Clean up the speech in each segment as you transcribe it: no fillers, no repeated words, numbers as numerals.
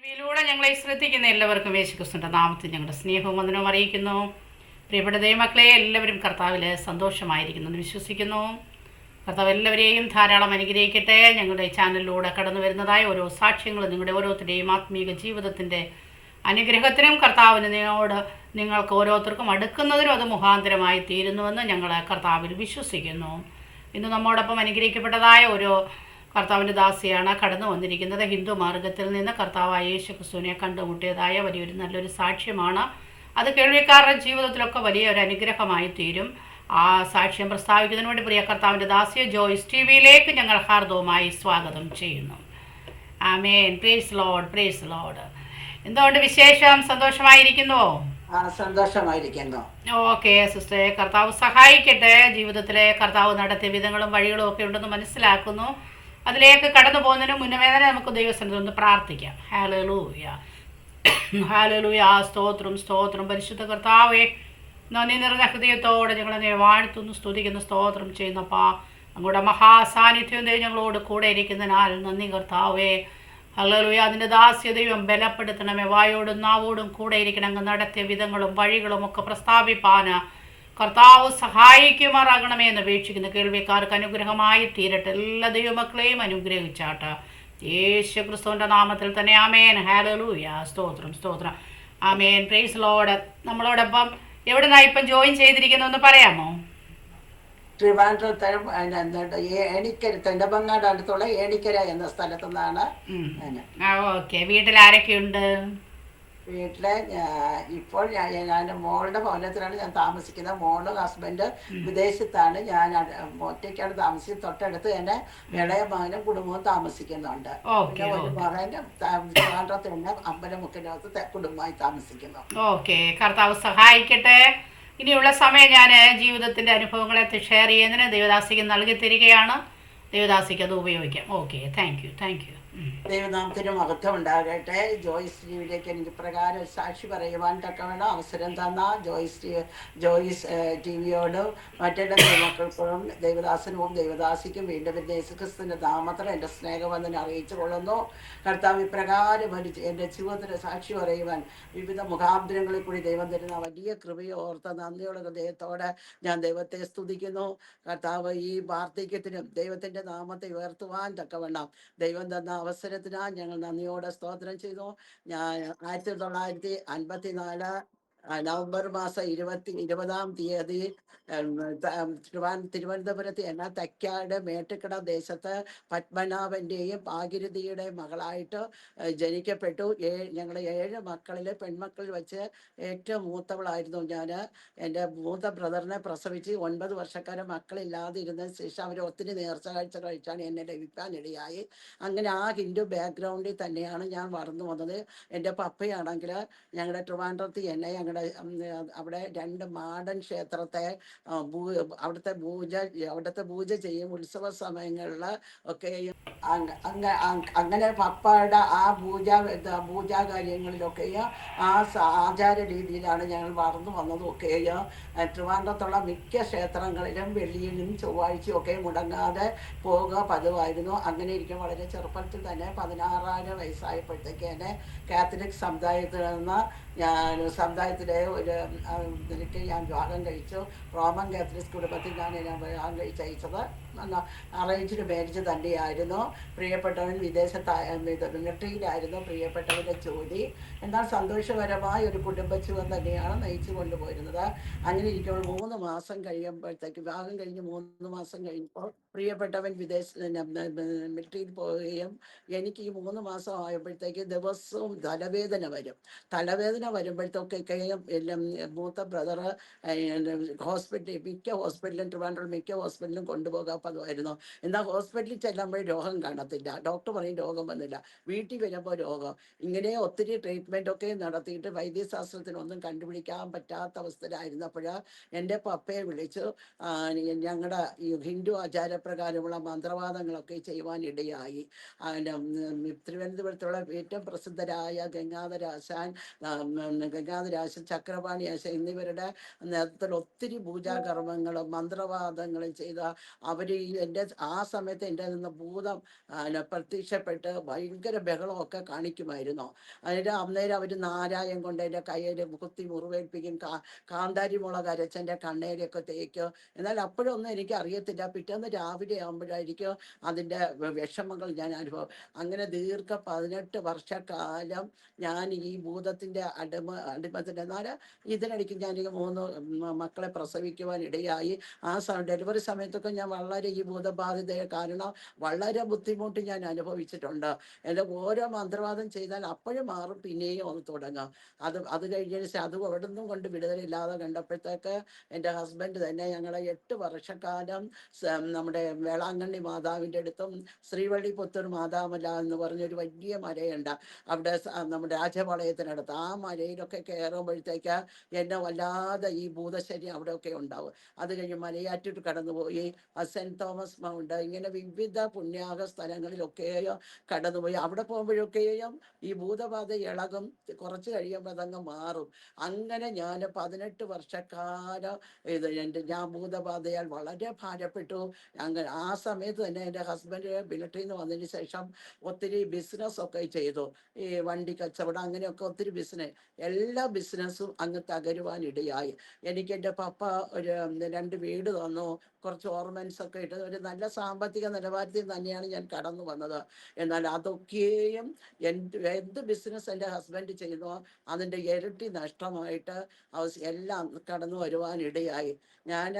ഇതിലൂടെ ഞങ്ങളെ ശ്രദ്ധിക്കുന്ന എല്ലാവർക്കും യേശുക്രിസ്തുവിൻ്റെ നാമത്തിൽ ഞങ്ങളുടെ സ്നേഹവും വന്ദനവും അറിയിക്കുന്നു. പ്രിയപ്പെട്ട ദൈവമക്കളെ, എല്ലാവരും കർത്താവിൽ സന്തോഷമായിരിക്കുന്നു എന്ന് വിശ്വസിക്കുന്നു. കർത്താവ് എല്ലാവരെയും ധാരാളം അനുഗ്രഹിക്കട്ടെ. ഞങ്ങളുടെ ചാനലിലൂടെ കടന്നു വരുന്നതായ ഓരോ സാക്ഷ്യങ്ങളും നിങ്ങളുടെ ഓരോരുത്തരുടെയും ആത്മീക ജീവിതത്തിൻ്റെ അനുഗ്രഹത്തിനും കർത്താവിന് നിങ്ങൾക്ക് ഓരോരുത്തർക്കും അടുക്കുന്നതിനും അത് മുഖാന്തരമായി തീരുന്നുവെന്ന് ഞങ്ങൾ കർത്താവിൽ വിശ്വസിക്കുന്നു. ഇന്ന് നമ്മോടൊപ്പം അനുഗ്രഹിക്കപ്പെട്ടതായ ഒരു കർത്താവിൻ്റെ ദാസിയാണ് കടന്നു വന്നിരിക്കുന്നത്. ഹിന്ദു മാർഗത്തിൽ നിന്ന് കർത്താവായ യേശു ക്രിസ്തുവിനെ കണ്ടുമുട്ടിയതായ വലിയൊരു നല്ലൊരു സാക്ഷ്യമാണ്. അത് കേൾവിക്കാരുടെ ജീവിതത്തിലൊക്കെ വലിയ ഒരു അനുഗ്രഹമായി തീരും. ആ സാക്ഷ്യം പ്രസ്താവിക്കുന്നതിന് വേണ്ടി പ്രിയ കർത്താവിൻ്റെ ദാസിയെ ജോയ്സ് ടിവിയിലേക്ക് ഞങ്ങൾ ഹാർദവുമായി സ്വാഗതം ചെയ്യുന്നു. ആമേൻ. Praise Lord, praise Lord. എന്തുകൊണ്ട് വിശേഷം? സന്തോഷമായിരിക്കുന്നുവോ? സന്തോഷമായിരിക്കുന്നു. ഓക്കെ സിസ്റ്ററെ, കർത്താവ് സഹായിക്കട്ടെ. ജീവിതത്തിലെ കർത്താവ് നടത്തിയ വിധങ്ങളും വഴികളും ഒക്കെ ഉണ്ടെന്ന് മനസ്സിലാക്കുന്നു. അതിലേക്ക് കടന്നു പോകുന്നതിന് മുന്നമേ തന്നെ നമുക്ക് ദൈവസന്നിധിയിൽ ഒന്ന് പ്രാർത്ഥിക്കാം. Hallelujah, hallelujah. സ്തോത്രം, സ്തോത്രം. പരിശുദ്ധ കർത്താവേ, നന്ദി നിറഞ്ഞ ഹൃദയത്തോടെ ഞങ്ങളെ വാഴ്ത്തുന്നു, സ്തുതിക്കുന്നു, സ്തോത്രം ചെയ്യുന്നപ്പാ. അങ്ങോട്ട് മഹാസാന്നിധ്യം ദൈവം ഞങ്ങളോട് കൂടെ ഇരിക്കുന്നതിനാൽ നന്ദി കർത്താവേ. ഹല്ലേലൂയ. അതിൻ്റെ ദാസ്യതയും ബലപ്പെടുത്തണമേ. വായോടും നാവോടും കൂടെ ഇരിക്കണം. അങ്ങ് നടത്തിയ വിധങ്ങളും വഴികളും ഒക്കെ പ്രസ്താവിപ്പാൻ കർത്താവ് സഹായിക്കുമാറാകണമേ എന്ന് അപേക്ഷിക്കുന്ന കേൾവിക്കാർക്ക് അനുഗ്രഹമായി തീരട്ടെ. എല്ലാ ദൈവമക്കളെയും അനുഗ്രഹിച്ചാട്ട് യേശു ക്രിസ്തുവിൻ്റെ നാമത്തിൽ തന്നെ. ആമേൻ. ഹല്ലേലൂയ. സ്തോത്രം, സ്തോത്രം. ആമേൻ. Praise Lord. നമ്മളോടൊപ്പം എവിടുന്നാ ഇപ്പം ജോയിൻ ചെയ്തിരിക്കുന്നതെന്ന് പറയാമോ? ട്രിവാൻഡ്രത്തെ ഏണിക്കര, തെണ്ടബങ്ങാട് അടുത്തുള്ള ഏണിക്കര എന്ന സ്ഥലത്തു നിന്നാണ്. ഓക്കെ. വീട്ടിൽ ആരൊക്കെയുണ്ട്? വീട്ടിലെ ഇപ്പോൾ ഞാൻ മോളുടെ ഭവനത്തിലാണ് ഞാൻ താമസിക്കുന്നത്. മോളും ഹസ്ബൻഡ് വിദേശത്താണ്. ഞാൻ ഒറ്റയ്ക്കാണ് താമസിക്കുന്നത്. തൊട്ടടുത്ത് തന്നെ ഇളയ മകനും കുടുംബവും താമസിക്കുന്നുണ്ട്. പിന്നെ ഒരു മകൻ ട്രിവാൻഡ്രത്ത് തന്നെ അമ്പലമുക്കിനകത്ത് കുടുംബമായി താമസിക്കുന്നു. ഓക്കെ. കർത്താവ് സഹായിക്കട്ടെ. ഇനിയുള്ള സമയം ഞാൻ ജീവിതത്തിൻ്റെ അനുഭവങ്ങളെ ഷെയർ ചെയ്യുന്നതിന് ദേവദാസിക്ക് നൽകി തരികയാണ്. ദേവദാസിക്ക് അത് ഉപയോഗിക്കാം. Okay. Thank you, thank you. ദൈവനാമത്തിന് മഹത്വം ഉണ്ടാകട്ടെ. ജോയ്സ് ടിവിയിലേക്ക് എനിക്ക് പ്രകാരം സാക്ഷി പറയുവാൻ തക്കവണ്ണം അവസരം തന്ന ജോയ്സ് ടിവിയോടും മറ്റെല്ലാ ദൈവമക്കൾക്കും ദൈവദാസനും ദൈവദാസിക്കും വീണ്ടും യേശുക്രിസ്തുവിൻ്റെ നാമത്തിൽ എൻ്റെ സ്നേഹവന്ദനം അറിയിച്ചു കൊള്ളുന്നു. കർത്താവ് ഇപ്രകാരം എൻ്റെ ജീവിതത്തിൻ്റെ സാക്ഷി പറയുവാൻ വിവിധ മുഖാന്തരങ്ങളിൽ കൂടി ദൈവം തരുന്ന വലിയ കൃപയെ ഓർത്ത നന്ദിയുള്ള ഹൃദയത്തോടെ ഞാൻ ദൈവത്തെ സ്തുതിക്കുന്നു. കർത്താവ് ഈ വാർദ്ധക്യത്തിനും ദൈവത്തിൻ്റെ നാമത്തെ ഉയർത്തുവാൻ തക്കവണ്ണം ദൈവം തന്ന അവസരത്തിനായി ഞങ്ങൾ നന്ദിയോടെ സ്തോത്രം ചെയ്തു. ഞാൻ 1954 നവംബർ മാസം 20-ാം തീയതി തിരുവനന്തപുരത്ത് തൈക്കാട് മേട്ടുക്കട ദേശത്ത് പത്മനാഭൻ്റെയും ഭാഗീരഥിയുടെയും മകളായിട്ട് ജനിക്കപ്പെട്ടു. ഞങ്ങളുടെ 7 മക്കളിൽ പെൺമക്കളിൽ വെച്ച് ഏറ്റവും മൂത്തവളായിരുന്നു ഞാൻ. എൻ്റെ മൂത്ത ബ്രദറിനെ പ്രസവിച്ച് 9 വർഷക്കാലം മക്കളില്ലാതെ ഇരുന്നതിന് ശേഷം അവർ ഒത്തിരി നേർച്ച കാഴ്ച കഴിച്ചാണ് എന്നെ ലഭിക്കാനിടയായി. അങ്ങനെ ആ ഹിന്ദു ബാക്ക്ഗ്രൗണ്ടിൽ തന്നെയാണ് ഞാൻ വളർന്നു വന്നത്. എൻ്റെ പപ്പയാണെങ്കിൽ ഞങ്ങളുടെ ട്രിവാൻഡ്രത്ത് ഞങ്ങളുടെ അവിടെ 2 മാടൻ ക്ഷേത്രത്തെ അവിടുത്തെ പൂജ ചെയ്യും. ഉത്സവ സമയങ്ങളിൽ ഒക്കെയും അങ്ങനെ പപ്പയുടെ ആ പൂജാ കാര്യങ്ങളിലൊക്കെയും ആ ആചാര രീതിയിലാണ് ഞങ്ങൾ വളർന്നു വന്നതൊക്കെയും. ട്രിവാൻഡ്രത്തുള്ള മിക്ക ക്ഷേത്രങ്ങളിലും വെള്ളിയിലും ചൊവ്വാഴ്ചയും ഒക്കെ മുടങ്ങാതെ പോവുക പതിവായിരുന്നു. അങ്ങനെ ഇരിക്കും വളരെ ചെറുപ്പത്തിൽ തന്നെ 16 വയസ്സായപ്പോഴത്തേക്ക് എന്നെ കാത്തലിക് സമുദായത്തിലെ ഒരു നിലയ്ക്ക് ഞാൻ വിവാഹം കഴിച്ചു. റോമൻ കാത്തലിക് കുടുംബത്തിൽ ഞാൻ വിവാഹം കഴിച്ചയച്ചത് അറേഞ്ച്ഡ് മാരേജ് തന്നെയായിരുന്നു. പ്രിയപ്പെട്ടവൻ മിലിട്ടറിയിലായിരുന്നു പ്രിയപ്പെട്ടവൻ്റെ ജോലി. എന്നാൽ സന്തോഷകരമായ ഒരു കുടുംബജീവൻ തന്നെയാണ് നയിച്ചു കൊണ്ടുപോയിരുന്നത്. അങ്ങനെ ഇരിക്കുമ്പോൾ 3 മാസം കഴിയുമ്പോഴത്തേക്ക്, വിവാഹം കഴിഞ്ഞ് 3 മാസം കഴിഞ്ഞപ്പോൾ പ്രിയപ്പെട്ടവൻ മിലിട്ടറിയിൽ പോവുകയും എനിക്ക് ഈ 3 മാസം ആയപ്പോഴത്തേക്ക് ദിവസവും തലവേദന വരും. തലവേദന വരുമ്പോഴത്തേക്കൊക്കെയും എല്ലാം മൂത്ത ബ്രദർ മിക്ക ഹോസ്പിറ്റലും ട്രിവാൻഡ്രം മിക്ക ഹോസ്പിറ്റലും കൊണ്ടുപോകാൻ പതിവായിരുന്നു. എന്നാൽ ഹോസ്പിറ്റലിൽ ചെല്ലുമ്പോൾ രോഗം കാണത്തില്ല. ഡോക്ടർ പറയും രോഗം വന്നില്ല. വീട്ടിൽ വരുമ്പോൾ രോഗം. ഇങ്ങനെ ഒത്തിരി ട്രീറ്റ്മെൻറ്റൊക്കെ നടത്തിയിട്ട് വൈദ്യശാസ്ത്രത്തിനൊന്നും കണ്ടുപിടിക്കാൻ പറ്റാത്ത അവസ്ഥയിലായിരുന്നപ്പോൾ എൻ്റെ പപ്പയെ വിളിച്ചു ഞങ്ങളുടെ ഈ ഹിന്ദു ആചാരപ്രകാരമുള്ള മന്ത്രവാദങ്ങളൊക്കെ ചെയ്യുവാനിടയായി. തിരുവനന്തപുരത്തുള്ള ഏറ്റവും പ്രസിദ്ധരായ ഗംഗാധരാശാൻ, ചക്രപാണി ആശാൻ എന്നിവരുടെ നേതൃത്വത്തിൽ ഒത്തിരി പൂജാകർമ്മങ്ങളും മന്ത്രവാദങ്ങളും ചെയ്ത അവർ എൻ്റെ ആ സമയത്ത് എൻ്റെ നിന്ന് ഭൂതം പ്രത്യക്ഷപ്പെട്ട് ഭയങ്കര ബഹളമൊക്കെ കാണിക്കുമായിരുന്നു. അതിൻ്റെ അന്നേരം അവർ നാരായം കൊണ്ട് എൻ്റെ കയ്യിൽ കുത്തി മുറിവേൽപ്പിക്കും, കാന്താരി മുളക് അരച്ചെൻ്റെ കണ്ണേലൊക്കെ തേക്കും. എന്നാൽ അപ്പോഴൊന്നും എനിക്ക് അറിയത്തില്ല. പിറ്റേന്ന് രാവിലെ ആകുമ്പോഴായിരിക്കും അതിൻ്റെ വിഷമങ്ങൾ ഞാൻ അനുഭവം. അങ്ങനെ 18 വർഷക്കാലം ഞാൻ ഈ ഭൂതത്തിൻ്റെ അടിമത്തിൻ്റെ. എന്നാൽ ഇതിനിടയ്ക്ക് ഞാൻ 3 മക്കളെ പ്രസവിക്കുവാൻ ഇടയായി. ആ ഡെലിവറി സമയത്തൊക്കെ ഞാൻ വളരെ ഈ ഭൂതബാധിതയെ കാരണം വളരെ ബുദ്ധിമുട്ട് ഞാൻ അനുഭവിച്ചിട്ടുണ്ട്. എൻ്റെ ഓരോ മന്ത്രവാദം ചെയ്താൽ അപ്പോഴും മാറും, പിന്നെയും ഒന്ന് തുടങ്ങാം. അത് കഴിഞ്ഞതിന് ശേഷം അത് അവിടെ നിന്നും കൊണ്ട് വിടുതലില്ലാതെ കണ്ടപ്പോഴത്തേക്ക് എൻ്റെ ഹസ്ബൻഡ് തന്നെ ഞങ്ങളെ 8 വർഷക്കാലം നമ്മുടെ വേളാങ്കണ്ണി മാതാവിൻ്റെ അടുത്തും ശ്രീവള്ളി പുത്തൂർ മാതാമല എന്ന് പറഞ്ഞൊരു വലിയ മലയുണ്ട് അവിടെ, നമ്മുടെ രാജപാളയത്തിനടുത്ത്. ആ മലയിലൊക്കെ കയറുമ്പോഴത്തേക്ക് എന്നെ വല്ലാതെ ഈ ഭൂതശല്യം അവിടെയൊക്കെ ഉണ്ടാവും. അത് കഴിഞ്ഞ് മലയാറ്റൂർ കടന്നുപോയി, സെൻറ്റ് തോമസ് മൗണ്ട്, ഇങ്ങനെ വിവിധ പുണ്യാഹ സ്ഥലങ്ങളിലൊക്കെയോ കടന്നുപോയി. അവിടെ പോകുമ്പോഴൊക്കെയും ഈ ഭൂതബാധ ഇളകും, കുറച്ച് കഴിയുമ്പോൾ അതങ്ങ് മാറും. അങ്ങനെ ഞാൻ 18 വർഷക്കാലം ഞാൻ ഭൂതബാധയാൽ വളരെ ഭാരപ്പെട്ടു. അങ്ങനെ ആ സമയത്ത് തന്നെ എൻ്റെ ഹസ്ബൻഡ് മിലിറ്ററിയിൽ നിന്ന് വന്നതിന് ശേഷം ഒത്തിരി ബിസിനസ്സൊക്കെ ചെയ്തു. ഈ വണ്ടി കച്ചവടം, അങ്ങനെയൊക്കെ ഒത്തിരി ബിസിനസ്, എല്ലാ ബിസിനസ്സും അങ്ങ് തകരുവാനിടയായി. എനിക്ക് എൻ്റെ പപ്പ ഒരു 2 വീട് തന്നു, കുറച്ച് ഓർണമെൻറ്റ്സ് ഒക്കെ ഇട്ട് ഒരു നല്ല സാമ്പത്തിക നിലവാരത്തിൽ തന്നെയാണ് ഞാൻ കടന്നു വന്നത്. എന്നാൽ അതൊക്കെയും എന്ത് ബിസിനസ് എൻ്റെ ഹസ്ബൻഡ് ചെയ്യുന്നോ അതിൻ്റെ ഇരട്ടി നഷ്ടമായിട്ട് എല്ലാം കടന്നു വരുവാനിടയായി. ഞാൻ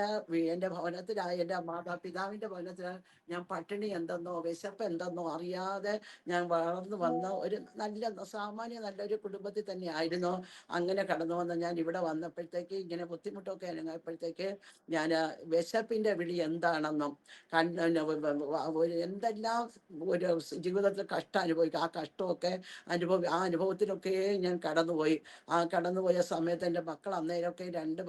എൻ്റെ ഭവനത്തിലായ എൻ്റെ പിതാവിൻ്റെ ഭവനത്തിൽ ഞാൻ പട്ടിണി എന്തെന്നോ വിശപ്പ് എന്തെന്നോ അറിയാതെ ഞാൻ വളർന്നു വന്ന ഒരു സാമാന്യ നല്ലൊരു കുടുംബത്തിൽ തന്നെ ആയിരുന്നു. അങ്ങനെ കടന്നു വന്ന ഞാൻ ഇവിടെ വന്നപ്പോഴത്തേക്ക് ഇങ്ങനെ ബുദ്ധിമുട്ടൊക്കെ അനുഭവപ്പോഴത്തേക്ക് ഞാൻ വിശപ്പിൻ്റെ വിളി എന്താണെന്നും എന്തെല്ലാം ഒരു ജീവിതത്തിൽ കഷ്ടം അനുഭവിക്കും, ആ കഷ്ടമൊക്കെ ആ അനുഭവത്തിലൊക്കെ ഞാൻ കടന്നുപോയി. ആ കടന്നുപോയ സമയത്ത് എൻ്റെ മക്കൾ അന്നേരമൊക്കെ 2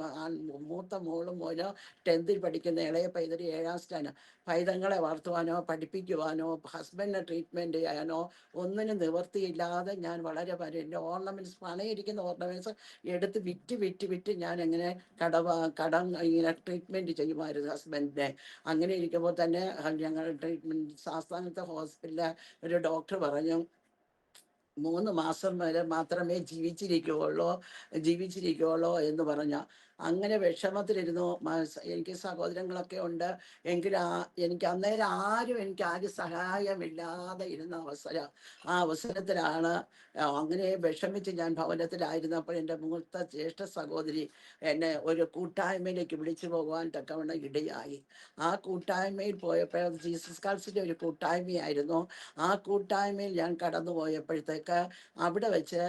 മൂത്ത മോളും മോനോ 10th പഠിക്കുന്ന, ഇളയ പൈതൽ 7ാം സ്റ്റാൻഡേർഡ്. പൈതങ്ങളെ വളർത്തുവാനോ പഠിപ്പിക്കുവാനോ ഹസ്ബൻഡിനെ ട്രീറ്റ്മെൻറ്റ് ചെയ്യാനോ ഒന്നിനും നിവൃത്തിയില്ലാതെ ഞാൻ വളരെ എൻ്റെ ഓർണമെൻറ്റ്സ്, പണയിരിക്കുന്ന ഓർണമെൻറ്റ്സ് എടുത്ത് വിറ്റ് ഞാൻ എങ്ങനെ കടം ഇങ്ങനെ ട്രീറ്റ്മെൻറ്റ് ചെയ്യുമായിരുന്നു ഹസ്ബൻഡിനെ. അങ്ങനെ ഇരിക്കുമ്പോൾ തന്നെ ഞങ്ങൾ ട്രീറ്റ്മെൻറ്റ് ആസ്ഥാനത്തെ ഹോസ്പിറ്റലിൽ ഒരു ഡോക്ടർ പറഞ്ഞു 3 മാസം വരെ മാത്രമേ ജീവിച്ചിരിക്കുകയുള്ളൂ എന്ന് പറഞ്ഞ. അങ്ങനെ വിഷമത്തിലിരുന്നു. എനിക്ക് സഹോദരങ്ങളൊക്കെ ഉണ്ട്, എങ്കിലും എനിക്ക് അന്നേരം ആരും സഹായമില്ലാതെ ഇരുന്ന അവസരം. ആ അവസരത്തിലാണ് അങ്ങനെ വിഷമിച്ച് ഞാൻ ഭവനത്തിലായിരുന്നപ്പോൾ എൻ്റെ മൂത്ത ജ്യേഷ്ഠ സഹോദരി എന്നെ ഒരു കൂട്ടായ്മയിലേക്ക് വിളിച്ചു പോകുവാൻ തക്കവണ്ണം ഇടയായി. ആ കൂട്ടായ്മയിൽ പോയപ്പോൾ ജീസസ് കാൾസിൻ്റെ ഒരു കൂട്ടായ്മയായിരുന്നു. ആ കൂട്ടായ്മയിൽ ഞാൻ കടന്നു പോയപ്പോഴത്തേക്ക് അവിടെ വെച്ച്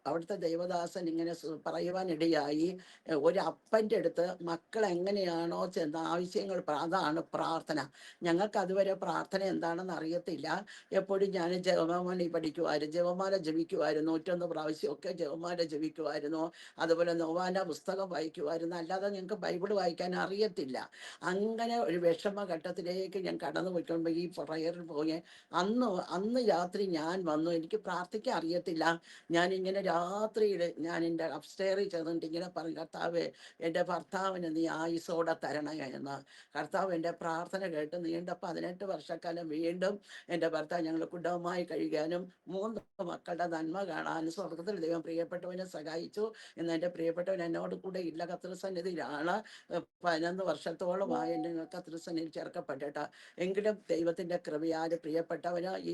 അവിടുത്തെ ദൈവദാസൻ ഇങ്ങനെ പറയുവാനിടയായി, ഒരു അപ്പൻ്റെ അടുത്ത് മക്കൾ എങ്ങനെയാണോ ചെന്ന ആവശ്യങ്ങൾ, അതാണ് പ്രാർത്ഥന. ഞങ്ങൾക്ക് അതുവരെ പ്രാർത്ഥന എന്താണെന്ന് അറിയത്തില്ല. എപ്പോഴും ഞാൻ ജപമാല പഠിക്കുമായിരുന്നു, ജപമാല ജപിക്കുമായിരുന്നു, 101 പ്രാവശ്യമൊക്കെ ജപമാല ജപിക്കുമായിരുന്നു. അതുപോലെ നോവാന പുസ്തകം വായിക്കുമായിരുന്നു. അല്ലാതെ ഞങ്ങൾക്ക് ബൈബിൾ വായിക്കാൻ അറിയത്തില്ല. അങ്ങനെ ഒരു വിഷമഘട്ടത്തിലേക്ക് ഞാൻ കടന്നു പോയിക്കൊണ്ടുമ്പോൾ ഈ പ്രയറിൽ പോയി അന്ന് രാത്രി ഞാൻ വന്നു. എനിക്ക് പ്രാർത്ഥിക്കാൻ അറിയത്തില്ല. ഞാനിങ്ങനെ രാത്രിയിൽ ഞാൻ എൻ്റെ അപ്സ്റ്റെയറിൽ ചെന്നിട്ട് ഇങ്ങനെ പറയും, കർത്താവേ എൻ്റെ ഭർത്താവിന് നീ ആയുസോടെ തരണേ എന്ന്. കർത്താവ് എൻ്റെ പ്രാർത്ഥന കേട്ട് നീണ്ട 18 വർഷക്കാലം വീണ്ടും എൻ്റെ ഭർത്താവ് ഞങ്ങൾ കുടുംബമായി കഴിയാനും 3 മക്കളുടെ നന്മ കാണാനും സ്വർഗത്തിൽ ദൈവം പ്രിയപ്പെട്ടവനെ സഹായിച്ചു. എന്ന് എൻ്റെ പ്രിയപ്പെട്ടവൻ എന്നോട് കൂടെ ഇല്ല, കർത്തൃസന്നിധിയിലാണ്. 11 വർഷത്തോളമായി എൻ്റെ കർത്തൃസന്നിധിയിൽ ചേർക്കപ്പെട്ടിട്ട്. എങ്കിലും ദൈവത്തിൻ്റെ കൃപയാൽ പ്രിയപ്പെട്ടവന് ഈ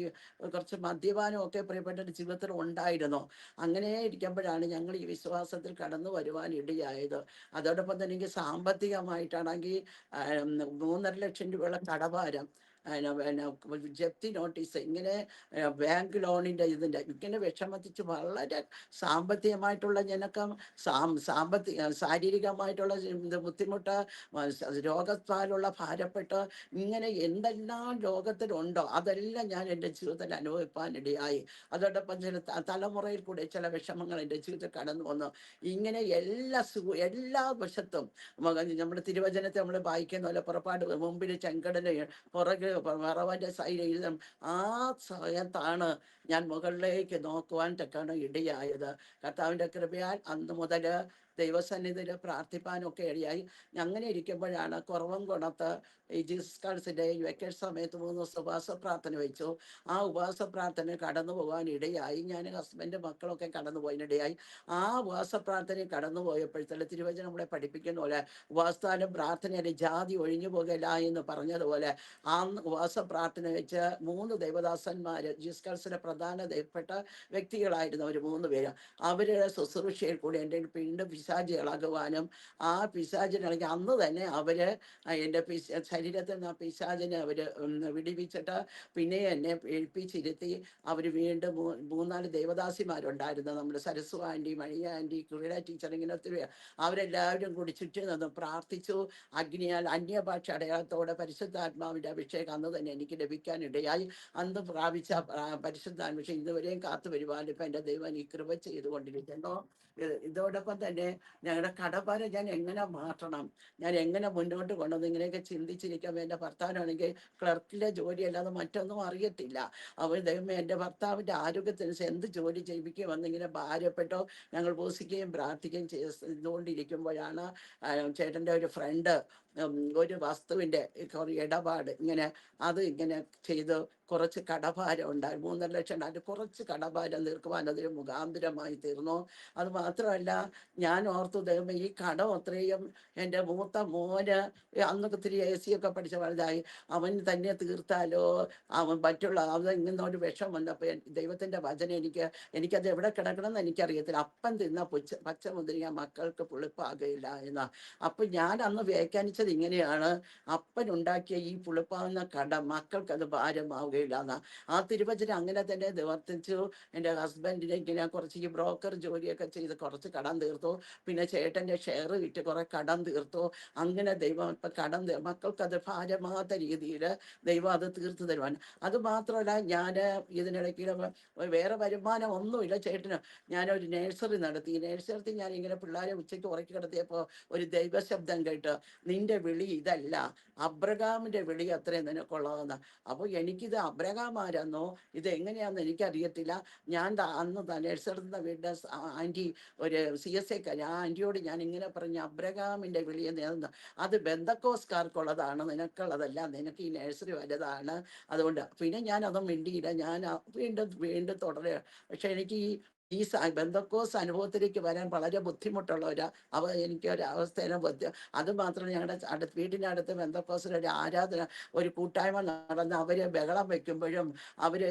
കുറച്ച് മദ്യപാനം ഒക്കെ പ്രിയപ്പെട്ടവൻ്റെ ജീവിതത്തിൽ ഉണ്ടായിരുന്നു. അങ്ങനെ ഇരിക്കുമ്പോഴാണ് ഞങ്ങൾ ഈ വിശ്വാസത്തിൽ കടന്നു വരുവാൻ ഇടയായത്. അതോടൊപ്പം തന്നെ എനിക്ക് സാമ്പത്തികമായിട്ടാണെങ്കിൽ 3.5 ലക്ഷം രൂപയുള്ള കടഭാരം, ജപ്തി നോട്ടീസ്, ഇങ്ങനെ ബാങ്ക് ലോണിൻ്റെ ഇങ്ങനെ വിഷമത്തിച്ച് വളരെ സാമ്പത്തികമായിട്ടുള്ള ഞെരുക്കം, ശാരീരികമായിട്ടുള്ള ബുദ്ധിമുട്ട്, രോഗത്താലുള്ള ഭാരപ്പെട്ട്, ഇങ്ങനെ എന്തെല്ലാം ലോകത്തിലുണ്ടോ അതെല്ലാം ഞാൻ എൻ്റെ ജീവിതത്തിൽ അനുഭവിപ്പാനിടയായി. അതോടൊപ്പം ചില തലമുറയിൽ കൂടെ ചില വിഷമങ്ങൾ എൻ്റെ ജീവിതത്തിൽ കടന്നു വന്നു. ഇങ്ങനെ എല്ലാ വശത്തും നമ്മുടെ തിരുവചനത്തെ നമ്മൾ വായിക്കുന്ന പോലെ പുറപ്പാട് മുമ്പിൽ ചെങ്കടല്, പുറകെ മറവൻ്റെ സൈര്യം. ആ സമയത്താണ് ഞാൻ മുകളിലേക്ക് നോക്കുവാൻ തക്കാണ് ഇടയായത്. കർത്താവിൻ്റെ കൃപയാൽ അന്ന് മുതൽ ദൈവസന്നിധിയിൽ പ്രാർത്ഥിപ്പാനൊക്കെ ഇടയായി. അങ്ങനെ ഇരിക്കുമ്പോഴാണ് കുറവൻകുണത്ത് ഈ ജീസസ് കാൾസിൻ്റെ വെക്കേഷൻ സമയത്ത് 3 ദിവസം ഉപവാസ പ്രാർത്ഥന വെച്ചു. ആ ഉപവാസ പ്രാർത്ഥന കടന്നു പോകാൻ ഇടയായി. ഞാൻ ഹസ്ബൻഡ് മക്കളൊക്കെ കടന്നു പോയതിനിടയായി. ആ ഉപവാസ പ്രാർത്ഥനയിൽ കടന്നു പോയപ്പോഴത്തേക്ക് തിരുവചനം നമ്മളെ പഠിപ്പിക്കുന്ന പോലെ ഉപവാസത്താലും പ്രാർത്ഥനയിലും ജാതി ഒഴിഞ്ഞു പോകല എന്ന് പറഞ്ഞതുപോലെ ആ ഉപവാസ പ്രാർത്ഥന വെച്ച് 3 ദൈവദാസന്മാർ ജീസസ് കാൾസിലെ പ്രധാന ദൈവപ്പെട്ട വ്യക്തികളായിരുന്നു അവർ 3 പേര്. അവരുടെ ശുശ്രൂഷയിൽ കൂടി എൻ്റെ വീണ്ടും പിശാച് ഇളകുവാനും ആ പിശാചിനിളകി അന്ന് തന്നെ അവര് എൻ്റെ ശരീരത്തിൽ നിന്ന് ആ പിശാചിനെ അവർ വിടിവിച്ചിട്ട് പിന്നെ എന്നെ ഏൽപ്പിച്ചിരുത്തി. അവർ വീണ്ടും 3-4 ദേവദാസിമാരുണ്ടായിരുന്നു. നമ്മുടെ സരസ്വ ആൻറ്റി, മണിയ ആൻറ്റി, ക്രീഡ ടീച്ചർ, ഇങ്ങനെ ഒത്തിരി അവരെല്ലാവരും കൂടി ചുറ്റി നിന്ന് പ്രാർത്ഥിച്ചു. അഗ്നിയാൽ അന്യഭാഷ അടയാളത്തോടെ പരിശുദ്ധാത്മാവിൻ്റെ അഭിഷേകം അന്ന് തന്നെ എനിക്ക് ലഭിക്കാനിടയായി. അന്ന് പ്രാപിച്ച പരിശുദ്ധാത്മാവിഷയം ഇതുവരെയും കാത്തു വരുവാൻ ഇപ്പം എൻ്റെ ദൈവം ഈ കൃപ ചെയ്തുകൊണ്ടിരിക്കുന്നു. ഇതോടൊപ്പം തന്നെ ഞങ്ങളുടെ കടഭാരം ഞാൻ എങ്ങനെ മാറ്റണം, ഞാൻ എങ്ങനെ മുന്നോട്ട് കൊണ്ടുവന്ന് ഇങ്ങനെയൊക്കെ ചിന്തിച്ചിരിക്കുമ്പോൾ എൻ്റെ ഭർത്താവിനാണെങ്കിൽ ക്ലർക്കിലെ ജോലിയല്ലാതെ മറ്റൊന്നും അറിയത്തില്ല. അവർ ദൈവമേ എൻ്റെ ഭർത്താവിൻ്റെ ആരോഗ്യത്തിനനുസരിച്ച് എന്ത് ജോലി ചെയ്യിപ്പിക്കുമെന്നിങ്ങനെ ഭാരപ്പെട്ടോ ഞങ്ങൾ ഉപസിക്കുകയും പ്രാർത്ഥിക്കുകയും ചെയ്തുകൊണ്ടിരിക്കുമ്പോഴാണ് ചേട്ടൻ്റെ ഒരു ഫ്രണ്ട് ഒരു വസ്തുവിൻ്റെ ഇടപാട് ഇങ്ങനെ അത് ഇങ്ങനെ ചെയ്ത് കുറച്ച് കടഭാരം ഉണ്ടായി. 3.5 ലക്ഷം ഉണ്ടായിട്ട് കുറച്ച് കടഭാരം തീർക്കുവാൻ അതൊരു മുഖാന്തരമായി തീർന്നു. അത് മാത്രമല്ല, ഞാൻ ഓർത്തു ദൈവമേ ഈ കടം അത്രയും എൻ്റെ മൂത്ത മോന് അന്നൊക്കെ ഒത്തിരി AC ഒക്കെ പഠിച്ച വലുതായി, അവൻ തന്നെ തീർത്താലോ, അവൻ മറ്റുള്ള അത് ഇങ്ങനെ ഒരു വിഷം വന്നപ്പോൾ ദൈവത്തിൻ്റെ വചനം എനിക്കത് എവിടെ കിടക്കണമെന്ന് എനിക്കറിയത്തില്ല. അപ്പം തിന്ന പച്ചമുന്തിരിങ്ങ മക്കൾക്ക് പുളിപ്പാകയില്ല എന്നാ. അപ്പം ഞാൻ അന്ന് വ്യാഖ്യാനിച്ചത് ഇങ്ങനെയാണ്, അപ്പനുണ്ടാക്കിയ ഈ പുളിപ്പാകുന്ന കട മക്കൾക്കത് ഭാരമാവുകയില്ല എന്നാ. ആ തിരുവചനം അങ്ങനെ തന്നെ നിവർത്തിച്ചു. എൻ്റെ ഹസ്ബൻഡിനെ ഇങ്ങനെ കുറച്ച് ഈ ബ്രോക്കർ ജോലിയൊക്കെ ചെയ്ത് കുറച്ച് കടം തീർത്തു. പിന്നെ ചേട്ടൻ്റെ ഷെയർ വിറ്റ് കുറെ കടം തീർത്തു. അങ്ങനെ ദൈവം ഇപ്പം കടം മക്കൾക്കത് ഭാരമാകാത്ത രീതിയിൽ ദൈവം അത് തീർത്തു തരുവാൻ. അത് മാത്രമല്ല, ഞാൻ ഇതിനിടയ്ക്ക് വേറെ വരുമാനം ഒന്നുമില്ല ചേട്ടന്. ഞാനൊരു നേഴ്സറി നടത്തി. ഈ നേഴ്സറി ഞാൻ ഇങ്ങനെ പിള്ളേരെ ഉച്ചയ്ക്ക് ഉറക്കി കിടത്തിയപ്പോൾ ഒരു ദൈവശബ്ദം കേട്ട്, നിന്റെ വിളി ഇതല്ല, അബ്രഹാമിൻ്റെ വിളി അത്രയും നിനക്കുള്ളതെന്ന്. അപ്പോൾ എനിക്കിത് അബ്രഹാം ആരെന്നോ ഇത് എങ്ങനെയാണെന്ന് എനിക്കറിയത്തില്ല. ഞാൻ അന്ന് നേഴ്സറി വീട്ടിൽ ആൻറ്റി ഒരു CSA ആ ആൻറ്റിയോട് ഞാൻ ഇങ്ങനെ പറഞ്ഞു, അബ്രഹാമിൻ്റെ വിളിയെ നേർന്ന് അത് ബന്ധക്കോസ്കാർക്കുള്ളതാണ്, നിനക്കുള്ളതല്ല, നിനക്ക് ഈ നേഴ്സറി വലുതാണ്. അതുകൊണ്ട് പിന്നെ ഞാൻ അതും മിണ്ടിയില്ല. ഞാൻ വീണ്ടും തുടരുക. പക്ഷെ എനിക്ക് ഈ ബന്ധക്കോസ് അനുഭവത്തിലേക്ക് വരാൻ വളരെ ബുദ്ധിമുട്ടുള്ള എനിക്കൊരവസ്ഥേനെ അത് മാത്രമല്ല, ഞങ്ങളുടെ വീടിനടുത്ത് ബന്ധക്കോസിലൊരു ആരാധന ഒരു കൂട്ടായ്മ നടന്ന് അവർ ബഹളം വയ്ക്കുമ്പോഴും അവർ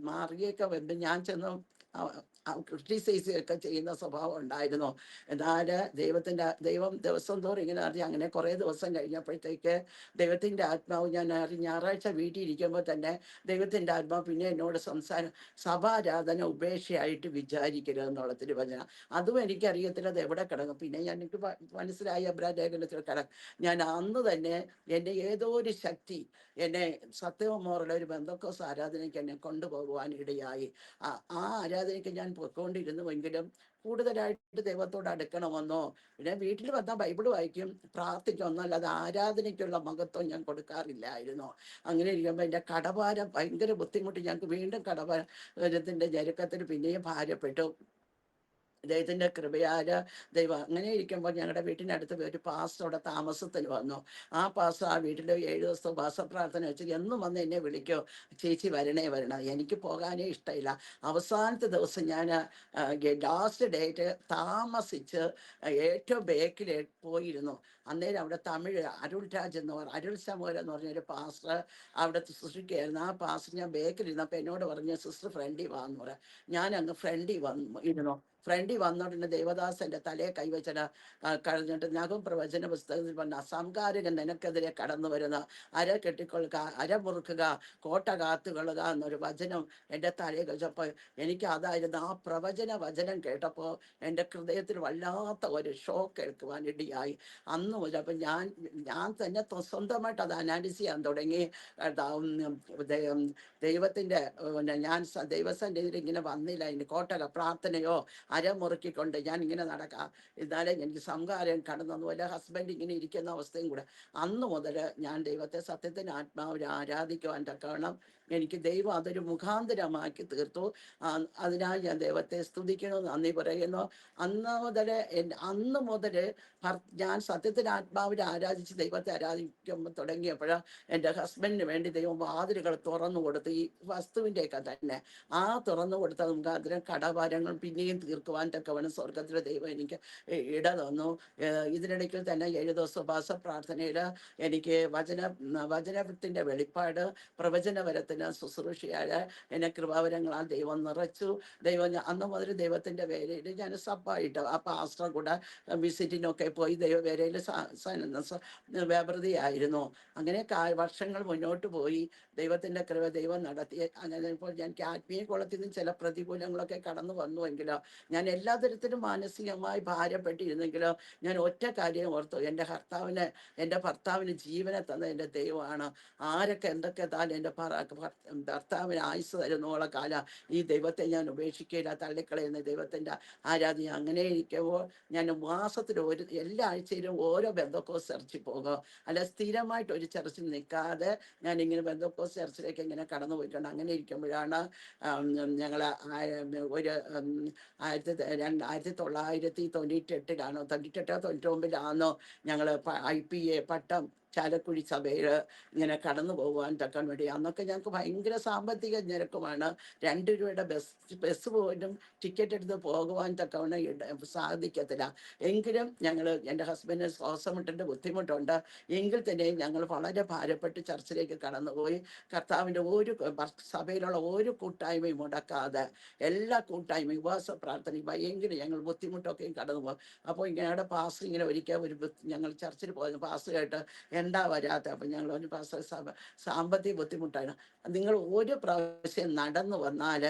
മാറിയൊക്കെ വരുമ്പോൾ ഞാൻ ചെന്ന് ക്രിട്ടിസൈസ് ഒക്കെ ചെയ്യുന്ന സ്വഭാവം ഉണ്ടായിരുന്നു. എന്നാൽ ദൈവം ദിവസം തോറും ഇങ്ങനെ അറിയാം. അങ്ങനെ കുറേ ദിവസം കഴിഞ്ഞപ്പോഴത്തേക്ക് ദൈവത്തിൻ്റെ ആത്മാവ് ഞാൻ ഞായറാഴ്ച വീട്ടിൽ ഇരിക്കുമ്പോൾ തന്നെ ദൈവത്തിൻ്റെ ആത്മാവ് പിന്നെ എന്നോട് സഭാരാധന ഉപേക്ഷയായിട്ട് വിചാരിക്കരുതെന്നുള്ള തിരുവചനം. അതും എനിക്കറിയത്തില്ല അത് എവിടെ കിടക്കും. പിന്നെ എനിക്ക് മനസ്സിലായി എബ്രായ ലേഖനത്തിൽ കിടക്കും. ഞാൻ അന്ന് തന്നെ എൻ്റെ ഏതോ ഒരു ശക്തി എന്നെ സത്യവുമോറുള്ള ഒരു ബന്ധക്കോസ് ആരാധനയ്ക്ക് എന്നെ കൊണ്ടുപോകുവാൻ ഇടയായി. ആ ആരാധനയ്ക്ക് ഞാൻ പൊയ്ക്കൊണ്ടിരുന്നുവെങ്കിലും കൂടുതലായിട്ട് ദൈവത്തോട് അടുക്കണമെന്നോ, പിന്നെ വീട്ടിൽ വന്നാൽ ബൈബിൾ വായിക്കും, പ്രാർത്ഥിക്കും, എന്നല്ലാതെ ആരാധനയ്ക്കുള്ള മഹത്വം ഞാൻ കൊടുക്കാറില്ലായിരുന്നു. അങ്ങനെ ഇരിക്കുമ്പോൾ എൻ്റെ കടഭാരം ഭയങ്കര ബുദ്ധിമുട്ട്. ഞങ്ങൾക്ക് വീണ്ടും കടഭാരത്തിൻ്റെ ഞെരുക്കത്തിൽ പിന്നെയും ഭാരപ്പെട്ടു. ദൈവത്തിൻ്റെ കൃപയാൽ ദൈവം അങ്ങനെ ഇരിക്കുമ്പോൾ ഞങ്ങളുടെ വീട്ടിനടുത്ത് ഒരു പാസ്റ്റർ അവിടെ താമസത്തിന് വന്നു. ആ പാസ്റ്റർ ആ വീട്ടിൽ 7 ദിവസത്തെ ഉപവാസപ്രാർത്ഥന വെച്ച് എന്നും വന്ന് എന്നെ വിളിക്കോ, ചേച്ചി വരണേ. എനിക്ക് പോകാനേ ഇഷ്ടമില്ല. അവസാനത്തെ ദിവസം ഞാൻ ലാസ്റ്റ് ഡേറ്റ് താമസിച്ച് ഏറ്റവും ബേക്കിൽ പോയിരുന്നു. അന്നേരം അവിടെ തമിഴ് അരുൾ സമൂഹം എന്ന് പറഞ്ഞൊരു പാസ്റ്റർ അവിടെ സൃഷ്ടിക്കുകയായിരുന്നു. ആ പാസ്റ്റർ ഞാൻ ബേക്കിലിരുന്നപ്പോൾ എന്നോട് പറഞ്ഞ്, സിസ്റ്റർ ഫ്രണ്ടിൽ വാന്ന് പറയാം. ഞാൻ അങ്ങ് ഫ്രണ്ടിൽ ഇരുന്നു. ഫ്രണ്ടിൽ വന്നോടനെ ദേവദാസന്റെ തലയെ കൈവച്ചിട്ട് കഴിഞ്ഞിട്ട് നഖം പ്രവചന പുസ്തകത്തിൽ പറഞ്ഞ, അസംകാരകൻ നിനക്കെതിരെ കടന്നു വരുന്ന അര കെട്ടിക്കൊള്ളുക, അര മുറുക്കുക, കോട്ട കാത്തുകൊള്ളുക എന്നൊരു വചനം എൻ്റെ തലയെ കഴിച്ചപ്പോൾ എനിക്ക് അതായിരുന്നു. ആ പ്രവചന വചനം കേട്ടപ്പോൾ എൻ്റെ ഹൃദയത്തിൽ വല്ലാത്ത ഒരു ഷോക്ക് കേൾക്കുവാൻ ഇടയായി. അന്ന് മുതൽ അപ്പം ഞാൻ തന്നെ സ്വന്തമായിട്ട് അത് അനാലിസ് ചെയ്യാൻ തുടങ്ങി. ദൈവത്തിൻ്റെ ഞാൻ ദൈവസന്നിധിയിൽ ഇങ്ങനെ വന്നില്ല. ഇനി കോട്ടക പ്രാർത്ഥനയോ അരമുറുക്കിക്കൊണ്ട് ഞാൻ ഇങ്ങനെ നടക്കാം, എന്നാലേ എനിക്ക് സംഹാരം കടന്നു പോലെ ഹസ്ബൻഡ് ഇങ്ങനെ ഇരിക്കുന്ന അവസ്ഥയും കൂടെ. അന്ന് മുതൽ ഞാൻ ദൈവത്തെ സത്യത്തിന് ആത്മാവിൽ ആരാധിക്കുവാൻ തക്കവണ്ണം എനിക്ക് ദൈവം അതൊരു മുഖാന്തരമാക്കി തീർത്തു. അതിനാൽ ഞാൻ ദൈവത്തെ സ്തുതിക്കുന്നു, നന്ദി പറയുന്നു. അന്ന് മുതൽ ഞാൻ സത്യത്തിന് ആത്മാവിൽ ആരാധിച്ച് ദൈവത്തെ ആരാധിക്കുമ്പോൾ തുടങ്ങിയപ്പോൾ എൻ്റെ ഹസ്ബൻഡിന് വേണ്ടി ദൈവം വാതിലുകൾ തുറന്നു കൊടുത്തു. ഈ വസ്തുവിൻ്റെയൊക്കെ തന്നെ തുറന്നു കൊടുത്ത മുഖാന്തരം കടഭാരങ്ങൾ പിന്നെയും തീർക്കുവാൻ തക്കവണ്ണം സ്വർഗത്തിലെ ദൈവം എനിക്ക് ഇട തന്നു. ഇതിനിടയ്ക്ക് തന്നെ 7 ദിവസം ഉപവാസ പ്രാർത്ഥനയിൽ എനിക്ക് വചനത്തിൻ്റെ വെളിപ്പാട്, പ്രവചനപരത്തിന് ശുശ്രൂഷയായ എന്നെ കൃപാവരങ്ങളാൽ ദൈവം നിറച്ചു. അന്ന് മുതൽ ദൈവത്തിൻ്റെ വേലയിൽ ഞാൻ സബ്ബായിട്ട് ആ പാസ്റ്റർ കൂടെ വിസിറ്റിനൊക്കെ പോയി ദൈവവേലയിൽ വ്യാപൃതിയായിരുന്നു. അങ്ങനെ വർഷങ്ങൾ മുന്നോട്ട് പോയി. ദൈവത്തിൻ്റെ കൃപ ദൈവം നടത്തി. അങ്ങനെ ഇപ്പോൾ എനിക്ക് ആത്മീയ കുളത്തിൽ നിന്ന് ചില പ്രതികൂലങ്ങളൊക്കെ കടന്നു വന്നുവെങ്കിലോ, ഞാൻ എല്ലാ തരത്തിലും മാനസികമായി ഭാരപ്പെട്ടിരുന്നെങ്കിലോ, ഞാൻ ഒറ്റ കാര്യം ഓർത്തു, എൻ്റെ ഭർത്താവിന് ജീവനെ തന്ന എൻ്റെ ദൈവമാണ്. ആരൊക്കെ എന്തൊക്കെ താൻ എൻ്റെ ഭർത്താവിന് ആയുസ് തരുന്നോളം കാലം ഈ ദൈവത്തെ ഞാൻ ഉപേക്ഷിക്കില്ല, തള്ളിക്കളയുന്ന ദൈവത്തിൻ്റെ ആരാധന. അങ്ങനെ ഇരിക്കുമ്പോൾ ഞാൻ മാസത്തിൽ എല്ലാ ആഴ്ചയിലും ഓരോ ബെന്തക്കോസ് ചർച്ചിൽ പോകും. അല്ല, സ്ഥിരമായിട്ട് ഒരു ചർച്ചിൽ നിൽക്കാതെ ഞാനിങ്ങനെ ബെന്തക്കോസ് ചർച്ചിലേക്ക് ഇങ്ങനെ കടന്നു പോയിട്ടുണ്ട്. അങ്ങനെ ഇരിക്കുമ്പോഴാണ് ഞങ്ങൾ ഒരു 1998 99 ഞങ്ങൾ IPA പട്ടം ചാലക്കുഴി സഭയിൽ ഇങ്ങനെ കടന്നു പോകുവാൻ തക്കാൻ വേണ്ടി. അന്നൊക്കെ ഞങ്ങൾക്ക് ഭയങ്കര സാമ്പത്തിക ഞെരുക്കമാണ്. 2 രൂപയുടെ ബസ് പോലും ടിക്കറ്റ് എടുത്ത് പോകുവാൻ തക്കവണ്ണം സാധിക്കത്തില്ല. എങ്കിലും എൻ്റെ ഹസ്ബൻഡിന് ശ്വാസമുട്ടിൻ്റെ ബുദ്ധിമുട്ടുണ്ട്. എങ്കിൽ തന്നെയും ഞങ്ങൾ വളരെ ഭാരപ്പെട്ട് ചർച്ചിലേക്ക് കടന്നുപോയി. കർത്താവിൻ്റെ സഭയിലുള്ള ഒരു കൂട്ടായ്മയും മുടക്കാതെ എല്ലാ കൂട്ടായ്മയും ഉപവാസ പ്രാർത്ഥനയും ഭയങ്കര ഞങ്ങൾ ബുദ്ധിമുട്ടൊക്കെയും കടന്നു പോകും. അപ്പോൾ ഞങ്ങളുടെ പാസ്റ്റർ ഇങ്ങനെ ഒരിക്കൽ ഞങ്ങൾ ചർച്ചിൽ പോയത് പാസ്റ്ററായിട്ട് എന്താ വരാത്ത. അപ്പം ഞങ്ങൾ ഒരു സാമ്പത്തിക ബുദ്ധിമുട്ടാണ്. നിങ്ങൾ ഒരു പ്രാവശ്യം നടന്നു വന്നാൽ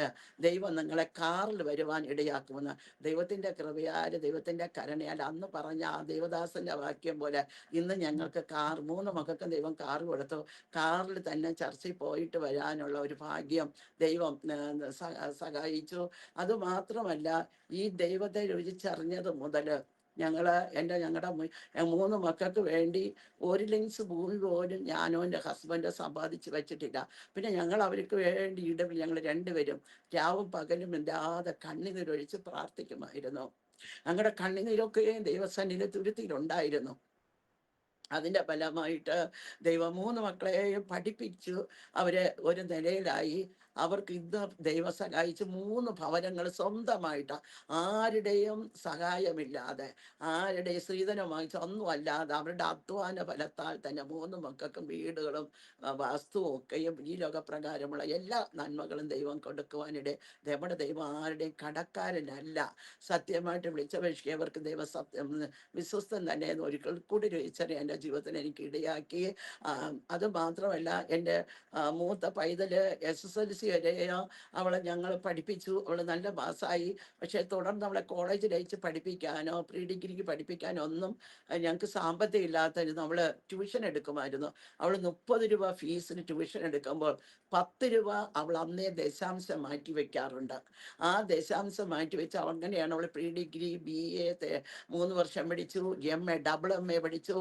ദൈവം നിങ്ങളെ കാറിൽ വരുവാൻ ഇടയാക്കുമെന്ന്. ദൈവത്തിൻ്റെ കൃപയാൽ, ദൈവത്തിൻ്റെ കരുണയാൽ അന്ന് പറഞ്ഞ ആ ദേവദാസൻ്റെ വാക്യം പോലെ ഇന്ന് ഞങ്ങൾക്ക് 3 മക്കൾക്കും ദൈവം കാർ കൊടുത്തു. കാറിൽ തന്നെ ചർച്ചിൽ പോയിട്ട് വരാനുള്ള ഒരു ഭാഗ്യം ദൈവം സഹായിച്ചു. അതുമാത്രമല്ല, ഈ ദൈവത്തെ രുചിച്ചറിഞ്ഞത് മുതൽ ഞങ്ങളുടെ 3 മക്കൾക്ക് വേണ്ടി 1 ലിങ്സ് ഭൂമി പോലും ഞാനോ എൻ്റെ ഹസ്ബൻഡോ സമ്പാദിച്ച് വെച്ചിട്ടില്ല. പിന്നെ ഞങ്ങൾ അവർക്ക് വേണ്ടി ഞങ്ങൾ 2 പേരും രാവും പകലും ഇല്ലാതെ കണ്ണുനീരൊഴിച്ച് പ്രാർത്ഥിക്കുമായിരുന്നു. ഞങ്ങളുടെ കണ്ണുനീരൊക്കെയും ദൈവസന്നിധിയിൽ തുരുത്തിയിലുണ്ടായിരുന്നു. അതിൻ്റെ ഫലമായിട്ട് ദൈവം 3 മക്കളെയും പഠിപ്പിച്ചു. അവരെ ഒരു നിലയിലായി. അവർക്ക് ഇന്ന് ദൈവം സഹായിച്ച് 3 ഭവനങ്ങൾ സ്വന്തമായിട്ട്, ആരുടെയും സഹായമില്ലാതെ, ആരുടെയും സ്ത്രീധനം വാങ്ങിച്ച് ഒന്നുമല്ലാതെ അവരുടെ അധ്വാന ഫലത്താൽ തന്നെ 3 മക്കൾക്കും വീടുകളും വസ്തുവും ഒക്കെയും ഈ ലോകപ്രകാരമുള്ള എല്ലാ നന്മകളും ദൈവം കൊടുക്കുവാനിടെ. നമ്മുടെ ദൈവം ആരുടെയും കടക്കാരനല്ല. സത്യമായിട്ട് വിളിച്ചപേക്ഷിക്കവർക്ക് ദൈവം വിശ്വസ്തൻ തന്നെ എന്ന് ഒരിക്കൽ കൂടി ചോദിച്ചാൽ എൻ്റെ ജീവിതത്തിന് എനിക്ക് ഇടയാക്കി. അത് മാത്രമല്ല, എൻ്റെ മൂത്ത പൈതൽ SSLC വരെയോ അവളെ ഞങ്ങൾ പഠിപ്പിച്ചു. അവൾ നല്ല പാസ്സായി. പക്ഷേ തുടർന്ന് അവളെ കോളേജിൽ അയച്ച് പഠിപ്പിക്കാനോ പ്രീ ഡിഗ്രിക്ക് പഠിപ്പിക്കാനോ ഒന്നും ഞങ്ങൾക്ക് സാമ്പത്തികം ഇല്ലാത്തതിരുന്നു. അവൾ ട്യൂഷൻ എടുക്കുമായിരുന്നു. അവൾ 30 രൂപ ഫീസിന് ട്യൂഷൻ എടുക്കുമ്പോൾ 10 രൂപ അവൾ അന്നേ ദശാംശം മാറ്റി വയ്ക്കാറുണ്ട്. ആ ദശാംശം മാറ്റി വെച്ച് അങ്ങനെയാണ് അവൾ പ്രീ ഡിഗ്രി BA 3 വർഷം പഠിച്ചു, MA MA പഠിച്ചു.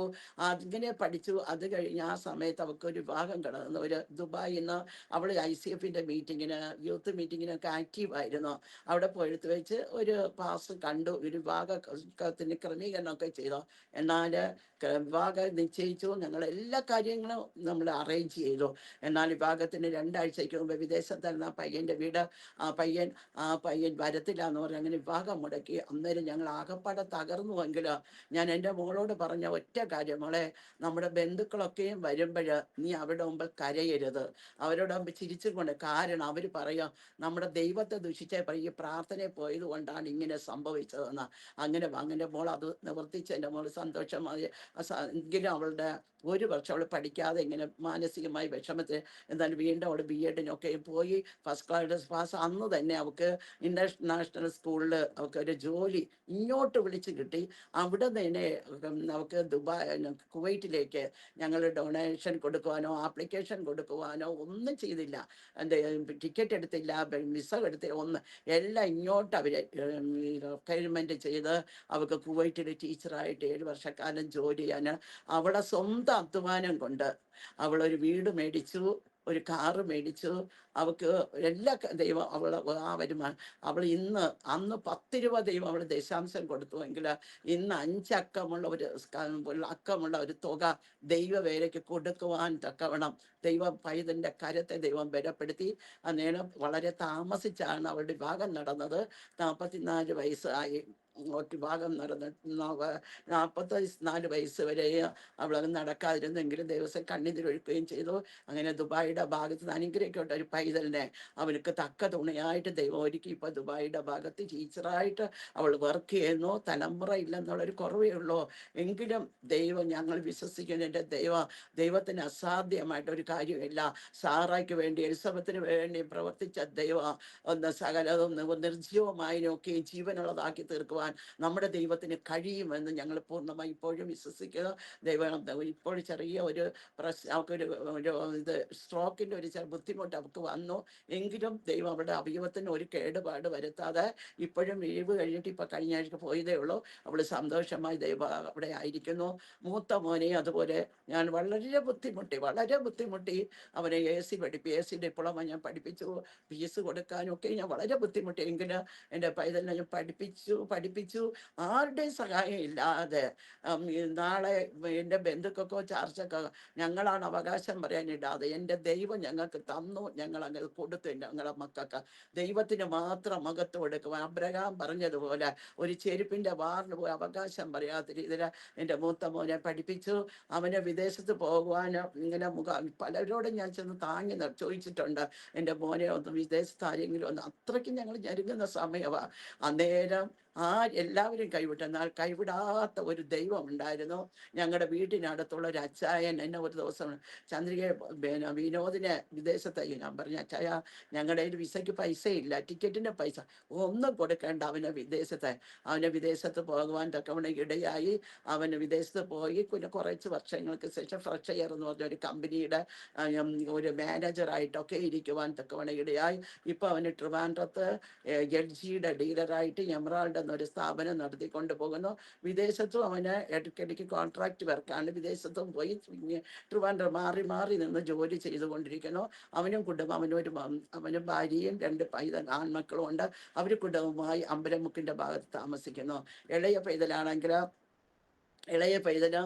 അതിങ്ങനെ പഠിച്ചു. അത് കഴിഞ്ഞ് ആ സമയത്ത് അവൾക്കൊരു വിവാഹം കടന്നു. ഒരു ദുബായിൽ നിന്ന് അവൾ ICFൻ്റെ മീറ്റിങ്ങിന്, യൂത്ത് മീറ്റിങ്ങിനൊക്കെ ആക്റ്റീവായിരുന്നു. അവിടെ പോയെടുത്ത് വെച്ച് ഒരു പാസ് കണ്ടു. ഒരു വിവാഹത്തിന് ക്രമീകരണമൊക്കെ ചെയ്തു. എന്നാൽ വിവാഹം നിശ്ചയിച്ചു. ഞങ്ങൾ എല്ലാ കാര്യങ്ങളും നമ്മൾ അറേഞ്ച് ചെയ്തു. എന്നാൽ വിവാഹത്തിന് 2 ആഴ്ചയ്ക്ക് മുമ്പ് വിദേശത്തായിരുന്ന പയ്യൻ്റെ വീട്. ആ പയ്യൻ വരത്തില്ല എന്ന് പറഞ്ഞ് അങ്ങനെ വിവാഹം മുടക്കി. അന്നേരം ഞങ്ങൾ ആകപ്പാടെ തകർന്നുവെങ്കിലും ഞാൻ എൻ്റെ മോളോട് പറഞ്ഞ ഒറ്റ കാര്യം, മോളെ, നമ്മുടെ ബന്ധുക്കളൊക്കെയും വരുമ്പോൾ നീ അവരുടെ മുമ്പിൽ കരയരുത്, അവരോട് മുമ്പ് ചിരിച്ചും കൊണ്ട്. കാരണം അവർ പറയാം നമ്മുടെ ദൈവത്തെ ദുഷിച്ചേ ഈ പ്രാർത്ഥനയിൽ പോയത് കൊണ്ടാണ് ഇങ്ങനെ സംഭവിച്ചതെന്ന്. അങ്ങനെ മോൾ അത് നിവർത്തിച്ച് എൻ്റെ മോൾ സന്തോഷമായി. എങ്കിലും അവളുടെ 1 വർഷം അവൾ പഠിക്കാതെ ഇങ്ങനെ മാനസികമായി വിഷമത്തിൽ. എന്നാൽ വീണ്ടും അവൾ BEdനൊക്കെ പോയി ഫസ്റ്റ് ക്ലാസ് പാസ്. അന്ന് തന്നെ അവൾക്ക് ഇൻ്റർനാഷണൽ സ്കൂളിൽ അവൾക്ക് ഒരു ജോലി ഇങ്ങോട്ട് വിളിച്ച് കിട്ടി. അവിടെ തന്നെ അവൾക്ക് കുവൈറ്റിലേക്ക് ഞങ്ങൾ ഡൊണേഷൻ കൊടുക്കുവാനോ ആപ്ലിക്കേഷൻ കൊടുക്കുവാനോ ഒന്നും ചെയ്തില്ല. എന്ത് ടിക്കറ്റ് എടുത്തില്ല, വിസ എടുത്തില്ല, ഒന്ന് എല്ലാം ഇങ്ങോട്ട് അവർ റിക്വയർമെൻറ്റ് ചെയ്ത് അവർക്ക് കുവൈറ്റിൽ ടീച്ചറായിട്ട് 7 വർഷക്കാലം ജോലി ചെയ്യാൻ അവളെ സ്വന്തം അധ്വാനം കൊണ്ട് അവളൊരു വീട് മേടിച്ചു, ഒരു കാറ് മേടിച്ചു. അവൾക്ക് എല്ലാ ദൈവം അവൾ ആ വരുമാനം അവൾ അന്ന് 10 രൂപ ദൈവം അവൾ ദശാംശം കൊടുത്തുവെങ്കിൽ ഇന്ന് 5 അക്കമുള്ള ഒരു തുക ദൈവവേലയ്ക്ക് കൊടുക്കുവാൻ തക്കവണ്ണം ദൈവം പൈതലിൻ്റെ കരത്തെ ദൈവം ബലപ്പെടുത്തി. അന്നേരം വളരെ താമസിച്ചാണ് അവളുടെ വിവാഹം നടന്നത്. 44 വയസ്സായി വിവാഹം നടന്ന് 44 വയസ്സ് വരെ അവളത് നടക്കാതിരുന്നെങ്കിലും ദിവസം കണ്ണീരൊഴുക്കുകയും ചെയ്തു. അങ്ങനെ ദുബായിയുടെ ഭാഗത്ത് നിന്ന് അനുഗ്രഹിക്കപ്പെട്ട ഒരു പൈതലിനെ അവൾക്ക് തക്ക തുണയായിട്ട് ദൈവം ഒരുക്കി. ഇപ്പോൾ ദുബായിയുടെ ഭാഗത്ത് ടീച്ചറായിട്ട് അവൾ വർക്ക് ചെയ്യുന്നു. തലമുറ ഇല്ലെന്നുള്ളൊരു കുറവേ ഉള്ളൂ. എങ്കിലും ദൈവം ഞങ്ങൾ വിശ്വസിക്കുന്ന എൻ്റെ ദൈവത്തിന് അസാധ്യമായിട്ടൊരു കാര്യമില്ല. സാറായ്ക്ക് വേണ്ടി എലിസബത്തിന് വേണ്ടി പ്രവർത്തിച്ച ദൈവം ഒന്ന് സകലതും നിർജീവമായി നോക്കുകയും ജീവനുള്ളതാക്കി തീർക്കുവാൻ നമ്മുടെ ദൈവത്തിന് കഴിയുമെന്ന് ഞങ്ങൾ പൂർണ്ണമായി ഇപ്പോഴും വിശ്വസിക്കുന്നു. ദൈവം ഇപ്പോൾ ചെറിയ ഒരു അവൾക്കൊരു ഇത് സ്ട്രോക്കിൻ്റെ ഒരു ബുദ്ധിമുട്ട് അവൾക്ക് വന്നു. എങ്കിലും ദൈവം അവളുടെ അവയവത്തിന് ഒരു കേടുപാട് വരുത്താതെ ഇപ്പോഴും ലീവ് കഴിഞ്ഞിട്ട് ഇപ്പോൾ കഴിഞ്ഞ ആഴ്ച പോയതേ ഉള്ളൂ. അവൾ സന്തോഷമായി ദൈവം അവിടെ ആയിരിക്കുന്നു. മൂത്ത മോനെ അതുപോലെ ഞാൻ വളരെ ബുദ്ധിമുട്ടി അവനെ AC ഡിപ്ലോമ ഞാൻ പഠിപ്പിച്ചു. ഫീസ് കൊടുക്കാനൊക്കെ ഞാൻ വളരെ ബുദ്ധിമുട്ടി. എങ്കിലും എൻ്റെ പൈതലിനെ ഞാൻ പഠിപ്പിച്ചു. ആരുടെയും സഹായം ഇല്ലാതെ നാളെ എൻ്റെ ബന്ധുക്കൾക്കോ ചാർച്ചക്കോ ഞങ്ങളാണ് അവകാശം പറയാനിടാതെ എൻ്റെ ദൈവം ഞങ്ങൾക്ക് തന്നു, ഞങ്ങൾ അങ്ങനെ കൊടുത്തു. ഞങ്ങളെ മക്കൾക്ക് ദൈവത്തിന് മാത്രം മഹത്വം കൊടുക്കും. അബ്രഹാം പറഞ്ഞതുപോലെ ഒരു ചെരുപ്പിൻ്റെ വാറിന് പോയി അവകാശം പറയാത്ത രീതിയിൽ എൻ്റെ മൂത്ത മോനെ പഠിപ്പിച്ചു. അവനെ വിദേശത്ത് പോകുവാൻ ഇങ്ങനെ പലരോടും ഞാൻ ചെന്ന് താങ്ങി ചോദിച്ചിട്ടുണ്ട്, എൻ്റെ മോനെ ഒന്ന് വിദേശത്ത് ആരെങ്കിലും ഒന്ന്. അത്രയ്ക്കും ഞങ്ങൾ ഞെരുങ്ങുന്ന സമയമാണ്. അന്നേരം എല്ലാവരും കൈവിട്ടു. എന്നാൽ കൈവിടാത്ത ഒരു ദൈവം ഉണ്ടായിരുന്നു. ഞങ്ങളുടെ വീട്ടിനടുത്തുള്ള ഒരു അച്ചായൻ എന്നെ ഒരു ദിവസം ചന്ദ്രിക വിനോദിനെ വിദേശത്തായി ഞാൻ പറഞ്ഞു, അച്ചായ ഞങ്ങളുടെ കയ്യിൽ വിസയ്ക്ക് പൈസ ഇല്ല, ടിക്കറ്റിൻ്റെ പൈസ ഒന്നും കൊടുക്കേണ്ട. അവനെ വിദേശത്ത് പോകുവാൻ തക്കവണ്ണം ഇടയായി. അവന് വിദേശത്ത് പോയി. കുറച്ച് വർഷങ്ങൾക്ക് ശേഷം ഫ്രഷ് എയർ എന്ന് പറഞ്ഞ ഒരു കമ്പനിയുടെ ഒരു മാനേജറായിട്ടൊക്കെ ഇരിക്കുവാൻ തക്കവണ്ണം ഇടയായി. ഇപ്പോൾ അവന് ട്രിവാൻഡ്രത്ത് LGയുടെ ഡീലറായിട്ട് എമറാൾഡ് എന്നൊരു സ്ഥാപനം നടത്തിക്കൊണ്ട് പോകുന്നു. വിദേശത്തും അവന് ഇടയ്ക്കിടയ്ക്ക് കോൺട്രാക്ട് വർക്കാണ്. വിദേശത്തും പോയി ട്രിവാൻഡ്രം മാറി നിന്ന് ജോലി ചെയ്തുകൊണ്ടിരിക്കുന്നു. അവനും കുടുംബം, അവനും ഭാര്യയും 2 ആൺമക്കളും ഉണ്ട്. അവർ കുടുംബമായി അമ്പലമുക്കിൻ്റെ ഭാഗത്ത് താമസിക്കുന്നു. ഇളയ പൈതന്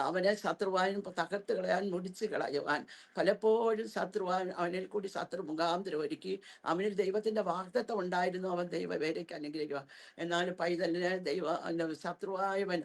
അവനെ ശത്രുവാനും തകർത്ത് കളയാൻ, മുടിച്ച് കളയുവാൻ പലപ്പോഴും അവനിൽ കൂടി ശത്രു മുഖാന്തരം ഒരുക്കി. അവനിൽ ദൈവത്തിൻ്റെ വാഗ്ദത്തം ഉണ്ടായിരുന്നു. അവൻ ദൈവവേലയ്ക്ക് അനുഗ്രഹിക്കുക. എന്നാൽ പൈതലിനെ ശത്രുവായവൻ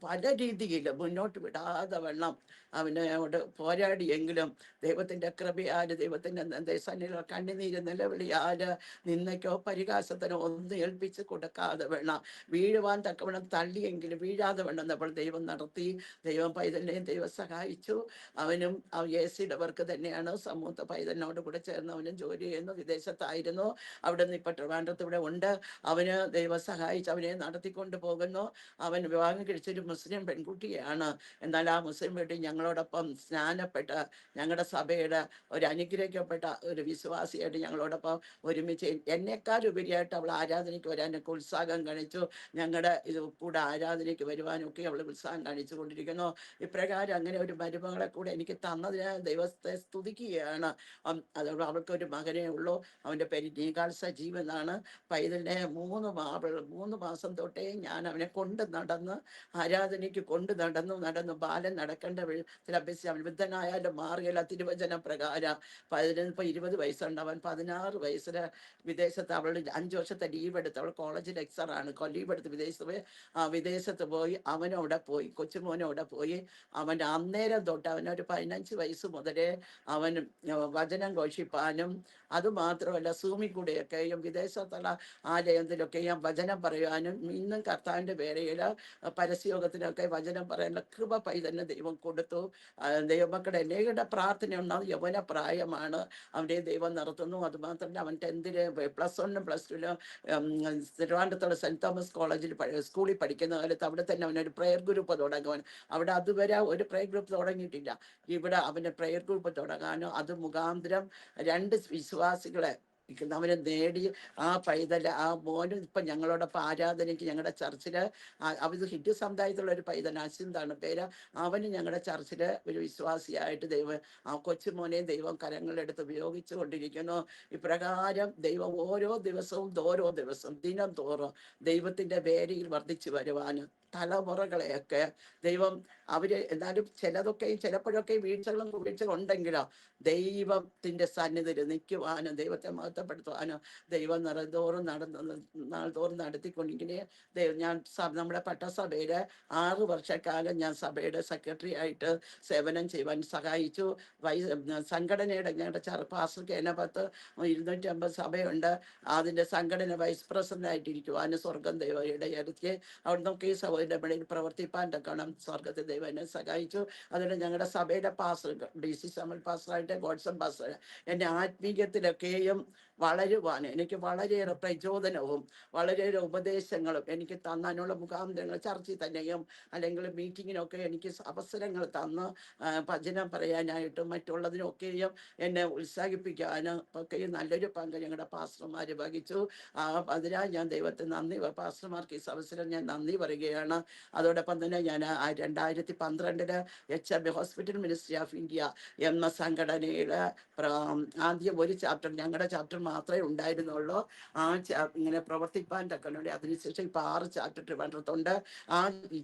പല രീതിയിൽ മുന്നോട്ട് വിടാതെ വണ്ണം അവനോട് പോരാടിയെങ്കിലും ദൈവത്തിൻ്റെ കൃപയാൽ, ദൈവത്തിൻ്റെ സന്നിധിയിൽ കണ്ണുനീര് നിലവിളിയാൽ, നിന്നയ്ക്കോ പരിഹാസത്തിനോ ഒന്നും ഏൽപ്പിച്ച് കൊടുക്കാതെ വേണം വീഴുവാൻ തക്കവണ്ണം തള്ളിയെങ്കിലും വീഴാതെ വേണം അപ്പോൾ ദൈവം നടത്തി. ദൈവം പൈതലിനെയും ദൈവം സഹായിച്ചു. അവനും AC വർക്ക് തന്നെയാണ്. സമൂഹ പൈതലിനോട് കൂടെ ചേർന്ന് അവനും ജോലി ചെയ്യുന്നു. വിദേശത്തായിരുന്നു. അവിടെ നിന്ന് ഇപ്പോൾ ട്രിവാൻഡ്രത്ത് ഇവിടെ ഉണ്ട്. അവന് ദൈവം സഹായിച്ച് അവനെ നടത്തിക്കൊണ്ട് പോകുന്നു. അവൻ വിവാഹം കഴിച്ചൊരു മുസ്ലിം പെൺകുട്ടിയാണ്. എന്നാൽ ആ മുസ്ലിം പെൺകുട്ടി ഞങ്ങളോടൊപ്പം സ്നാനപ്പെട്ട് ഞങ്ങളുടെ സഭയുടെ ഒരു അനുഗ്രഹിക്കപ്പെട്ട ഒരു വിശ്വാസിയായിട്ട് ഞങ്ങളോടൊപ്പം ഒരുമിച്ച് എന്നെക്കാളുപരിയായിട്ട് അവൾ ആരാധനയ്ക്ക് വരാനൊക്കെ ഉത്സാഹം കാണിച്ചു. ഞങ്ങളുടെ ഇത് കൂടെ ആരാധനയ്ക്ക് വരുവാനൊക്കെ അവൾ ഉത്സാഹം കാണിച്ചു കൊണ്ടിരിക്കുന്നു. ഇപ്രകാരം അങ്ങനെ ഒരു മരുമകളെ കൂടെ എനിക്ക് തന്നതിന് ദൈവത്തെ സ്തുതിക്കുകയാണ്. അതോടെ അവൾക്കൊരു മകനേ ഉള്ളൂ. അവൻ്റെ പേര് നീകാൽ സജീവ് എന്നാണ്. പൈതലിനെ 3 മാസം തൊട്ടേ ഞാൻ അവനെ നടന്ന് ആരാധനയ്ക്ക് നടന്നു ബാലൻ നടക്കേണ്ട വിധത്തിൽ അഭ്യസിച്ച് അവൻ വൃദ്ധനായാലും മാറിയല്ല. തിരുവചന പ്രകാരം ഇപ്പോൾ 20 വയസ്സുണ്ട്. അവൻ 16 വയസ്സിൽ വിദേശത്ത് അവൾ 5 വർഷത്തെ ലീവ് എടുത്ത്, അവൾ കോളേജിൽ ലെക്ചറാണ്, ലീവ് എടുത്ത് വിദേശത്ത് പോയി. അവനവിടെ പോയി, കൊച്ചുമോനവിടെ പോയി. അവൻ അന്നേരം തൊട്ട് അവനൊരു 15 വയസ്സ് മുതലേ അവൻ വചനം ഘോഷിപ്പാനും അതുമാത്രമല്ല സൂമിൽ കൂടെയൊക്കെയും വിദേശത്തുള്ള ആലയത്തിലൊക്കെയും വചനം പറയുവാനും ഇന്നും കർത്താവിൻ്റെ വേലയിൽ പരസ്യയോഗത്തിലൊക്കെ വചനം പറയാനുള്ള കൃപ പൈതലിന് ദൈവം കൊടുത്തു. ദൈവമക്കളുടെ എല്ലാവരുടെ പ്രാർത്ഥന ഉണ്ടാകും. യൗവന പ്രായമാണ്, അവൻ്റെ ദൈവം നടത്തുന്നു. അതുമാത്രമല്ല അവൻ 10th +1 +2 തിരുവനന്തപുരത്തുള്ള സെൻറ് തോമസ് കോളേജിൽ സ്കൂളിൽ പഠിക്കുന്ന കാലത്ത് അവിടെ തന്നെ അവനൊരു പ്രേ പ്രെയർ ഗ്രൂപ്പ് തുടങ്ങുവാൻ. അവിടെ അതുവരെ ഒരു പ്രെയർ ഗ്രൂപ്പ് തുടങ്ങിയിട്ടില്ല. ഇവിടെ അവൻ്റെ പ്രെയർ ഗ്രൂപ്പ് തുടങ്ങാനോ അത് മുഖാന്തരം 2 വിശ്വാസികളെ അവനെ നേടി. ആ പൈതൽ, ആ മോനും ഇപ്പം ഞങ്ങളോടൊപ്പം ആരാധനയ്ക്ക് ഞങ്ങളുടെ ചർച്ചിൽ, അവർ ഹിന്ദു സമുദായത്തിലുള്ള ഒരു പൈതൽ, അസിന്താണ് പേര്. അവന് ഞങ്ങളുടെ ചർച്ചിൽ ഒരു വിശ്വാസിയായിട്ട് ദൈവം, ആ കൊച്ചുമോനെ ദൈവം കരങ്ങളെടുത്ത് ഉപയോഗിച്ചു കൊണ്ടിരിക്കുന്നു. ഇപ്രകാരം ദൈവം ഓരോ ദിവസവും ദിനം തോറും ദൈവത്തിൻ്റെ വേരിയിൽ വർദ്ധിച്ചു വരുവാനും തലമുറകളെയൊക്കെ ദൈവം എന്നാലും ചിലപ്പോഴൊക്കെയും വീഴ്ചകളും ഉണ്ടെങ്കിലോ ദൈവത്തിൻ്റെ സന്നിധിയിൽ നിൽക്കുവാനും ദൈവത്തെ മഹത്വപ്പെടുത്തുവാനും ദൈവം നാൾതോറും നടത്തിക്കൊണ്ടിങ്ങനെ ഞാൻ നമ്മുടെ പട്ടസഭയിൽ 6 വർഷക്കാലം ഞാൻ സഭയുടെ സെക്രട്ടറി ആയിട്ട് സേവനം ചെയ്യുവാൻ സഹായിച്ചു. സംഘടനയുടെ ഞങ്ങളുടെ പാസ്റ്റർ കേനപത്ത് 250 സഭയുണ്ട്. അതിൻ്റെ സംഘടന വൈസ് പ്രസിഡന്റ് ആയിട്ടിരിക്കുവാനും സ്വർഗം ദൈവം ഇടയാക്കി. അവിടെ നമുക്ക് ഈ സഭയുടെ ഇടയിൽ പ്രവർത്തിപ്പാൻ തക്കണം സ്വർഗത്തെ ദൈവം എന്നെ സഹായിച്ചു. അതുകൊണ്ട് ഞങ്ങളുടെ സഭയുടെ pastor DC Samal പാസ്റ്ററായിട്ട് Godson pastor എന്നെ ആത്മീയത്തിലൊക്കെയും വളരുവാൻ എനിക്ക് വളരെയേറെ പ്രചോദനവും വളരെയേറെ ഉപദേശങ്ങളും എനിക്ക് തന്നാനുള്ള മുഖാന്തരങ്ങൾ, ചർച്ചയിൽ തന്നെയും അല്ലെങ്കിൽ മീറ്റിങ്ങിനൊക്കെ എനിക്ക് അവസരങ്ങൾ തന്ന് ഭജനം പറയാനായിട്ടും മറ്റുള്ളതിനൊക്കെയും എന്നെ ഉത്സാഹിപ്പിക്കാനും ഒക്കെയും നല്ലൊരു പങ്ക് ഞങ്ങളുടെ പാസ്റ്റർമാർ വഹിച്ചു. അതിനാൽ ഞാൻ ദൈവത്തെ പാസ്റ്റർമാർക്ക് ഈ അവസരം ഞാൻ നന്ദി പറയുകയാണ്. അതോടൊപ്പം തന്നെ ഞാൻ 2012 HMB hospital ministry of India എന്ന സംഘടനയിൽ ആദ്യം ഒരു ചാപ്റ്റർ, ഞങ്ങളുടെ ചാപ്റ്റർ മാത്രമേ ഉണ്ടായിരുന്നുള്ളൂ. ഇങ്ങനെ പ്രവർത്തിപ്പാൻ തക്കനുണ്ട്. അതിനുശേഷം ഇപ്പോൾ 6 ചാപ്റ്റർ ട്രിവാൻഡ്രത്തുണ്ട്. ആ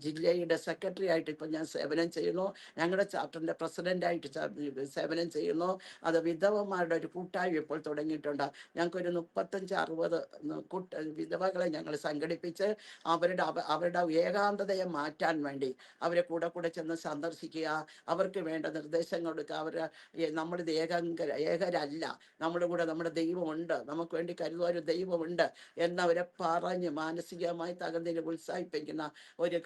ജില്ലയുടെ സെക്രട്ടറി ആയിട്ട് ഇപ്പം ഞാൻ സേവനം ചെയ്യുന്നു. ഞങ്ങളുടെ ചാപ്റ്ററിൻ്റെ പ്രസിഡൻ്റായിട്ട് സേവനം ചെയ്യുന്നു. അത് വിധവമാരുടെ ഒരു കൂട്ടായ്മ ഇപ്പോൾ തുടങ്ങിയിട്ടുണ്ട്. ഞങ്ങൾക്കൊരു 35-60 വിധവകളെ ഞങ്ങൾ സംഘടിപ്പിച്ച് അവരുടെ ഏകാന്തതയെ മാറ്റാൻ വേണ്ടി അവരെ കൂടെ ചെന്ന് സന്ദർശിക്കുക, അവർക്ക് വേണ്ട നിർദ്ദേശങ്ങൾ കൊടുക്കുക. നമ്മളിത് ഏകരല്ല, നമ്മുടെ കൂടെ നമ്മുടെ ദൈവമുണ്ട്, നമുക്ക് വേണ്ടി കരുതുവാൻ ഒരു ദൈവമുണ്ട് എന്നവരെ പറഞ്ഞ് മാനസികമായി തകർന്നതിനെ ഉത്സാഹിപ്പിക്കുന്ന ഒരു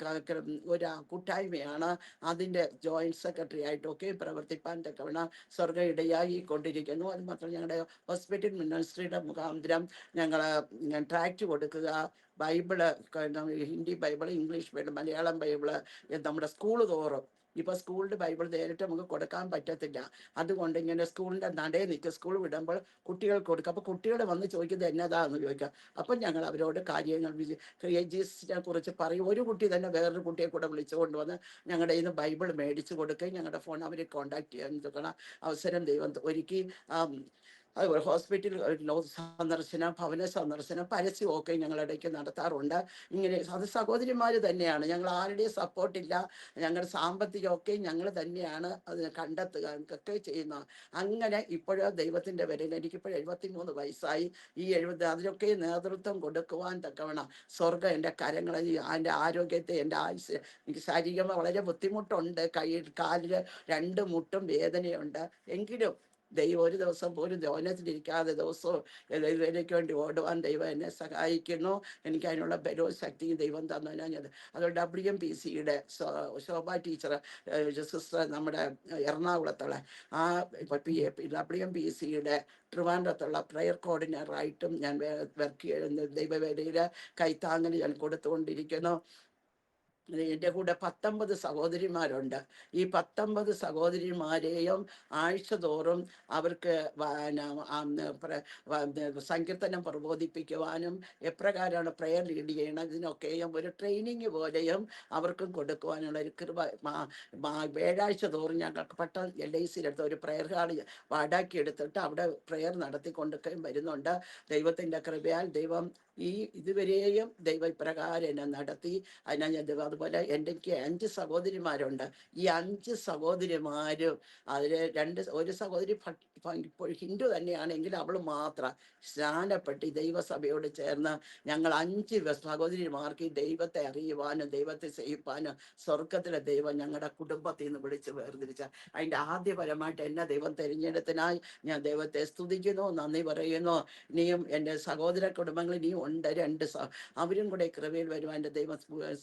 കൂട്ടായ്മയാണ്. അതിൻ്റെ ജോയിന്റ് സെക്രട്ടറി ആയിട്ടൊക്കെ പ്രവർത്തിപ്പാൻ തക്കവണ്ണം സ്വർഗ്ഗം ഇടയായി കൊണ്ടിരിക്കുന്നു. അത് മാത്രം ഞങ്ങളുടെ ഹോസ്പിറ്റൽ മിനിസ്ട്രിയുടെ മുഖാന്തരം ഞങ്ങൾ ട്രാക്റ്റ് കൊടുക്കുക, Bible, Hindi Bible, English Bible, Malayalam Bible നമ്മുടെ സ്കൂൾ തോറും. ഇപ്പോൾ സ്കൂളിൻ്റെ ബൈബിൾ നേരിട്ട് നമുക്ക് കൊടുക്കാൻ പറ്റത്തില്ല. അതുകൊണ്ട് ഇങ്ങനെ സ്കൂളിൻ്റെ നടയിൽ നിൽക്കുക, സ്കൂൾ വിടുമ്പോൾ കുട്ടികൾക്ക് കൊടുക്കുക. അപ്പോൾ കുട്ടികൾ വന്ന് ചോദിക്കുന്നത് എന്നതാണെന്ന് ചോദിക്കുക. അപ്പം ഞങ്ങൾ അവരോട് കാര്യങ്ങൾ ജീസസിനെ കുറിച്ച് പറയും. ഒരു കുട്ടി തന്നെ വേറൊരു കുട്ടിയെ കൂടെ വിളിച്ചു കൊണ്ടുവന്ന് ഞങ്ങളുടെ ഇന്ന് ബൈബിൾ മേടിച്ച് കൊടുക്കുകയും ഞങ്ങളുടെ ഫോൺ അവരെ കോൺടാക്ട് ചെയ്യാൻ അവസരം ദൈവം ഒരുക്കി. അതുപോലെ ഹോസ്പിറ്റൽ സന്ദർശനം, ഭവന സന്ദർശനം, പരസ്യമൊക്കെ ഞങ്ങളിടയ്ക്ക് നടത്താറുണ്ട്. ഇങ്ങനെ അത് സഹോദരിമാർ തന്നെയാണ്, ഞങ്ങൾ ആരുടെയും സപ്പോർട്ടില്ല. ഞങ്ങളുടെ സാമ്പത്തികമൊക്കെ ഞങ്ങൾ തന്നെയാണ് അതിനെ കണ്ടെത്തുക ഒക്കെ ചെയ്യുന്നത്. അങ്ങനെ ഇപ്പോഴോ ദൈവത്തിൻ്റെ വരയിൽ എനിക്കിപ്പോൾ 73 വയസ്സായി. ഈ 70 അതിനൊക്കെ നേതൃത്വം കൊടുക്കുവാൻ തക്കവണ്ണം സ്വർഗ്ഗം എൻ്റെ കരങ്ങളിൽ, എൻ്റെ ആരോഗ്യത്തെ, എൻ്റെ ആയുസ്, എനിക്ക് ശാരീരികമായി വളരെ ബുദ്ധിമുട്ടുണ്ട്. കാലിൽ 2 മുട്ടും വേദനയുണ്ട്. എങ്കിലും ദൈവം ഒരു ദിവസം പോലും ധോനത്തിലിരിക്കാതെ ദിവസവും ദൈവത്തിലേക്ക് വേണ്ടി ഓടുവാൻ ദൈവം എന്നെ സഹായിക്കുന്നു. എനിക്ക് അതിനുള്ള ബലവും ശക്തിയും ദൈവം തന്നതിനാണ് ഞാൻ. അതുകൊണ്ട് WMPCയുടെ ശോഭ ടീച്ചർ സിസ്റ്റർ നമ്മുടെ എറണാകുളത്തുള്ള WMPCയുടെ ട്രിവാൻഡ്രത്തുള്ള പ്രെയർ കോർഡിനേറ്ററായിട്ടും ഞാൻ വർക്ക് ചെയ്യുന്ന ദൈവവേദിയിൽ കൈത്താങ്ങൽ ഞാൻ കൊടുത്തുകൊണ്ടിരിക്കുന്നു. എൻ്റെ കൂടെ 19 സഹോദരിമാരുണ്ട്. ഈ 19 സഹോദരിമാരെയും ആഴ്ച തോറും അവർക്ക് സങ്കീർത്തനം പ്രബോധിപ്പിക്കുവാനും എപ്രകാരമാണ് പ്രെയർ ലീഡ് ചെയ്യണം ഇതിനൊക്കെയും ഒരു ട്രെയിനിങ് പോലെയും അവർക്കും കൊടുക്കുവാനുള്ള ഒരു കൃപ. വ്യാഴാഴ്ച തോറും ഞങ്ങൾക്ക് പെട്ടെന്ന് LICയിലെടുത്ത് ഒരു പ്രെയർ ഹാൾ വാടാക്കി എടുത്തിട്ട് അവിടെ പ്രെയർ നടത്തിക്കൊണ്ടൊക്കെയും വരുന്നുണ്ട്. ദൈവത്തിൻ്റെ കൃപയാൽ ദൈവം ഇതുവരെയും ദൈവം ഇപ്രകാരം എന്നെ നടത്തി. അതിനാ ഞാൻ അതുപോലെ എനിക്ക് 5 സഹോദരിമാരുണ്ട്. ഈ 5 സഹോദരിമാരും അതിൽ ഒരു സഹോദരി ഇപ്പോൾ ഹിന്ദു തന്നെയാണെങ്കിൽ അവൾ മാത്രം സ്നാനപ്പെട്ട് ദൈവസഭയോട് ചേർന്ന് ഞങ്ങൾ 5 സഹോദരിമാർക്ക് ഈ ദൈവത്തെ അറിയുവാനും ദൈവത്തെ സേവിപ്പാനും സ്വർഗത്തിലെ ദൈവം ഞങ്ങളുടെ കുടുംബത്തിൽ നിന്ന് വിളിച്ച് വേർതിരിച്ച അതിൻ്റെ ആദ്യപരമായിട്ട് എന്നെ ദൈവം തിരഞ്ഞെടുത്തതിനായി ഞാൻ ദൈവത്തെ സ്തുതിക്കുന്നു, നന്ദി പറയുന്നു. ഇനിയും എൻ്റെ സഹോദര കുടുംബങ്ങൾ ഇനിയും ഉണ്ട് 2 അവരും കൂടെ കൃപയിൽ വരുവാൻ എൻ്റെ ദൈവം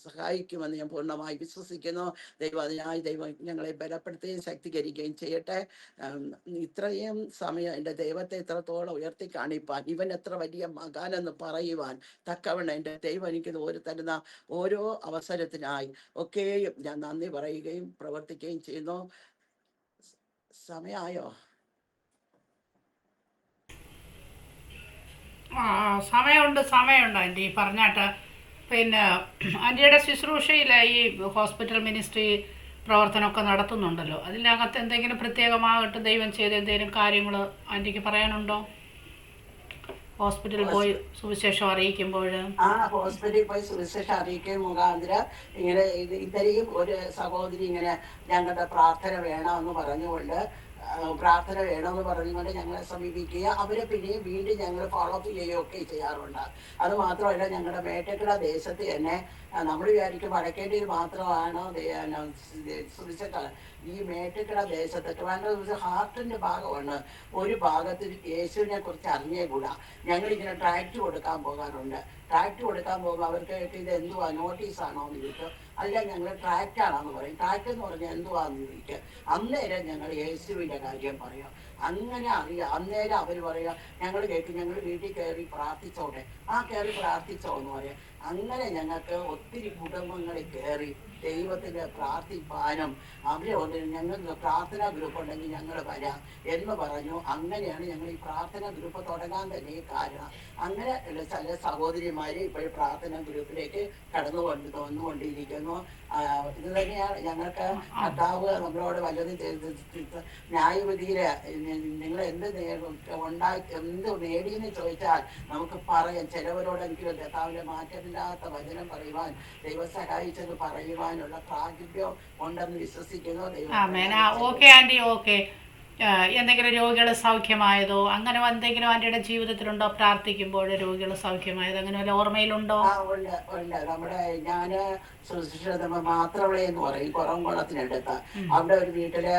സഹായിക്കുമെന്ന് ഞാൻ പൂർണ്ണമായി വിശ്വസിക്കുന്നു. ദൈവം അതിനായി ദൈവം ഞങ്ങളെ ബലപ്പെടുത്തുകയും ശക്തീകരിക്കുകയും ചെയ്യട്ടെ. ഇത്രയും സമയം എൻ്റെ ദൈവത്തെ എത്രത്തോളം ഉയർത്തി കാണിപ്പാൻ, ഇവൻ എത്ര വലിയ മകാനെന്ന് പറയുവാൻ തക്കവണ്ണം എൻ്റെ ദൈവം എനിക്ക് ഒരു തരുന്ന ഓരോ അവസരത്തിനായി ഒക്കെയും ഞാൻ നന്ദി പറയുകയും പ്രവർത്തിക്കുകയും ചെയ്യുന്നു. സമയമായോ? സമയമുണ്ട് ആൻറ്റി പറഞ്ഞാട്ട്. പിന്നെ ആൻറ്റിയുടെ ശുശ്രൂഷയിൽ ഈ ഹോസ്പിറ്റൽ മിനിസ്ട്രി പ്രവർത്തനമൊക്കെ നടത്തുന്നുണ്ടല്ലോ, അതിനകത്ത് എന്തെങ്കിലും പ്രത്യേകമായിട്ട് ദൈവം ചെയ്ത എന്തെങ്കിലും കാര്യങ്ങൾ ആൻറ്റിക്ക് പറയാനുണ്ടോ? ഹോസ്പിറ്റലിൽ പോയി സുവിശേഷം അറിയിക്കുമ്പോൾ ഹോസ്പിറ്റലിൽ പോയി സുവിശേഷം അറിയിക്കുകയും മുഖാന്തരം ഇങ്ങനെ ഇത്രയും ഒരു സഹോദരി ഇങ്ങനെ ഞങ്ങളുടെ പ്രാർത്ഥന വേണമെന്ന് പറഞ്ഞുകൊണ്ട് ഞങ്ങളെ സമീപിക്കുക, അവരെ പിന്നെയും വീണ്ടും ഞങ്ങൾ ഫോളോ അപ്പ് ചെയ്യുകയൊക്കെ ചെയ്യാറുണ്ട്. അത് മാത്രമല്ല, ഞങ്ങളുടെ മേട്ടക്കട ദേശത്ത് തന്നെ നമ്മൾ വിചാരിക്കും വടക്കേണ്ടിയിൽ മാത്രമാണ് സുവിശേഷം. ഈ മേട്ടക്കട ദേശത്ത് ട്രിവാൻഡ്രം ഹാർട്ടിന്റെ ഭാഗമാണ്. ഒരു ഭാഗത്ത് യേശുവിനെ കുറിച്ച് അറിഞ്ഞേകൂടാ. ഞങ്ങളിങ്ങനെ ട്രാക്ട് കൊടുക്കാൻ പോകാറുണ്ട്. ട്രാക്ട് കൊടുക്കാൻ പോകുമ്പോൾ അവർക്ക് ഇത് എന്തുവാ, നോട്ടീസാണോ എന്ന് ചോദിക്കും. അല്ല, ഞങ്ങൾ ട്രാക്റ്റാണെന്ന് പറയും. ട്രാക്ട് എന്ന് പറഞ്ഞാൽ എന്തുവാന്ന് ചോദിക്കുക. അന്നേരം ഞങ്ങൾ യേശുവിൻ്റെ കാര്യം പറയാം. അങ്ങനെ അറിയാം. അന്നേരം അവർ പറയാം, ഞങ്ങൾ കേൾക്കും, ഞങ്ങൾ വീട്ടിൽ കയറി പ്രാർത്ഥിച്ചോട്ടെ. കയറി പ്രാർത്ഥിച്ചോ എന്ന് പറയാം. അങ്ങനെ ഞങ്ങൾക്ക് ഒത്തിരി കുടുംബങ്ങളിൽ കയറി ദൈവത്തിന് പ്രാർത്ഥിപ്പാനും അവരെ ഞങ്ങൾക്ക് പ്രാർത്ഥനാ ഗ്രൂപ്പ് ഉണ്ടെങ്കിൽ ഞങ്ങൾ വരാം എന്ന് പറഞ്ഞു. അങ്ങനെയാണ് ഞങ്ങൾ ഈ പ്രാർത്ഥനാ ഗ്രൂപ്പ് തുടങ്ങാൻ തന്നെ കാരണം. അങ്ങനെ ചില സഹോദരിമാര് ഇപ്പോഴും പ്രാർത്ഥനാ ഗ്രൂപ്പിലേക്ക് വന്നുകൊണ്ടിരിക്കുന്നു. ഇത് തന്നെയാണ് ഞങ്ങൾക്ക് കർത്താവ് നമ്മളോട് വല്ലതും ന്യായവിധിയില് നിങ്ങൾ എന്ത് എന്ത് നേടിയെന്ന് ചോദിച്ചാൽ നമുക്ക് പറയാം. ചിലവരോടെങ്കിലും കർത്താവിന്റെ മാറ്റമില്ലാത്ത വചനം പറയുവാൻ, ദൈവം സഹായിച്ചത് പറയുവാനുള്ള പ്രാഗൽഭ്യം ഉണ്ടെന്ന് വിശ്വസിക്കുന്നു. Okay aunty, okay. എന്തെങ്കിലും രോഗികൾ സൗഖ്യമായതോ അങ്ങനെ എന്തെങ്കിലും ആൻറ്റിയുടെ ജീവിതത്തിലുണ്ടോ? പ്രാർത്ഥിക്കുമ്പോൾ രോഗികൾ സൗഖ്യമായത് അങ്ങനെ വല്ല ഓർമ്മയിലുണ്ടോ? ഉണ്ട്. നമ്മുടെ ഞാന് മാത്രവളെ എന്ന് പറയും, കുറവംകുളത്തിനടുത്ത്. അവിടെ ഒരു വീട്ടില്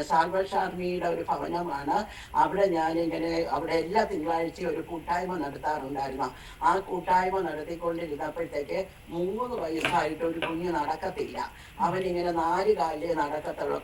സാൽവേഷൻ ആർമിയുടെ ഒരു ഭവനമാണ്. അവിടെ ഞാനിങ്ങനെ അവിടെ എല്ലാ തിങ്കളാഴ്ചയും ഒരു കൂട്ടായ്മ നടത്താറുണ്ടായിരുന്നു. ആ കൂട്ടായ്മ നടത്തിക്കൊണ്ടിരുന്നപ്പോഴത്തേക്ക് 3 വയസ്സായിട്ട് ഒരു കുഞ്ഞ് നടക്കത്തില്ല. അവനിങ്ങനെ 4 കാലിലേ നടക്കത്തുള്ള.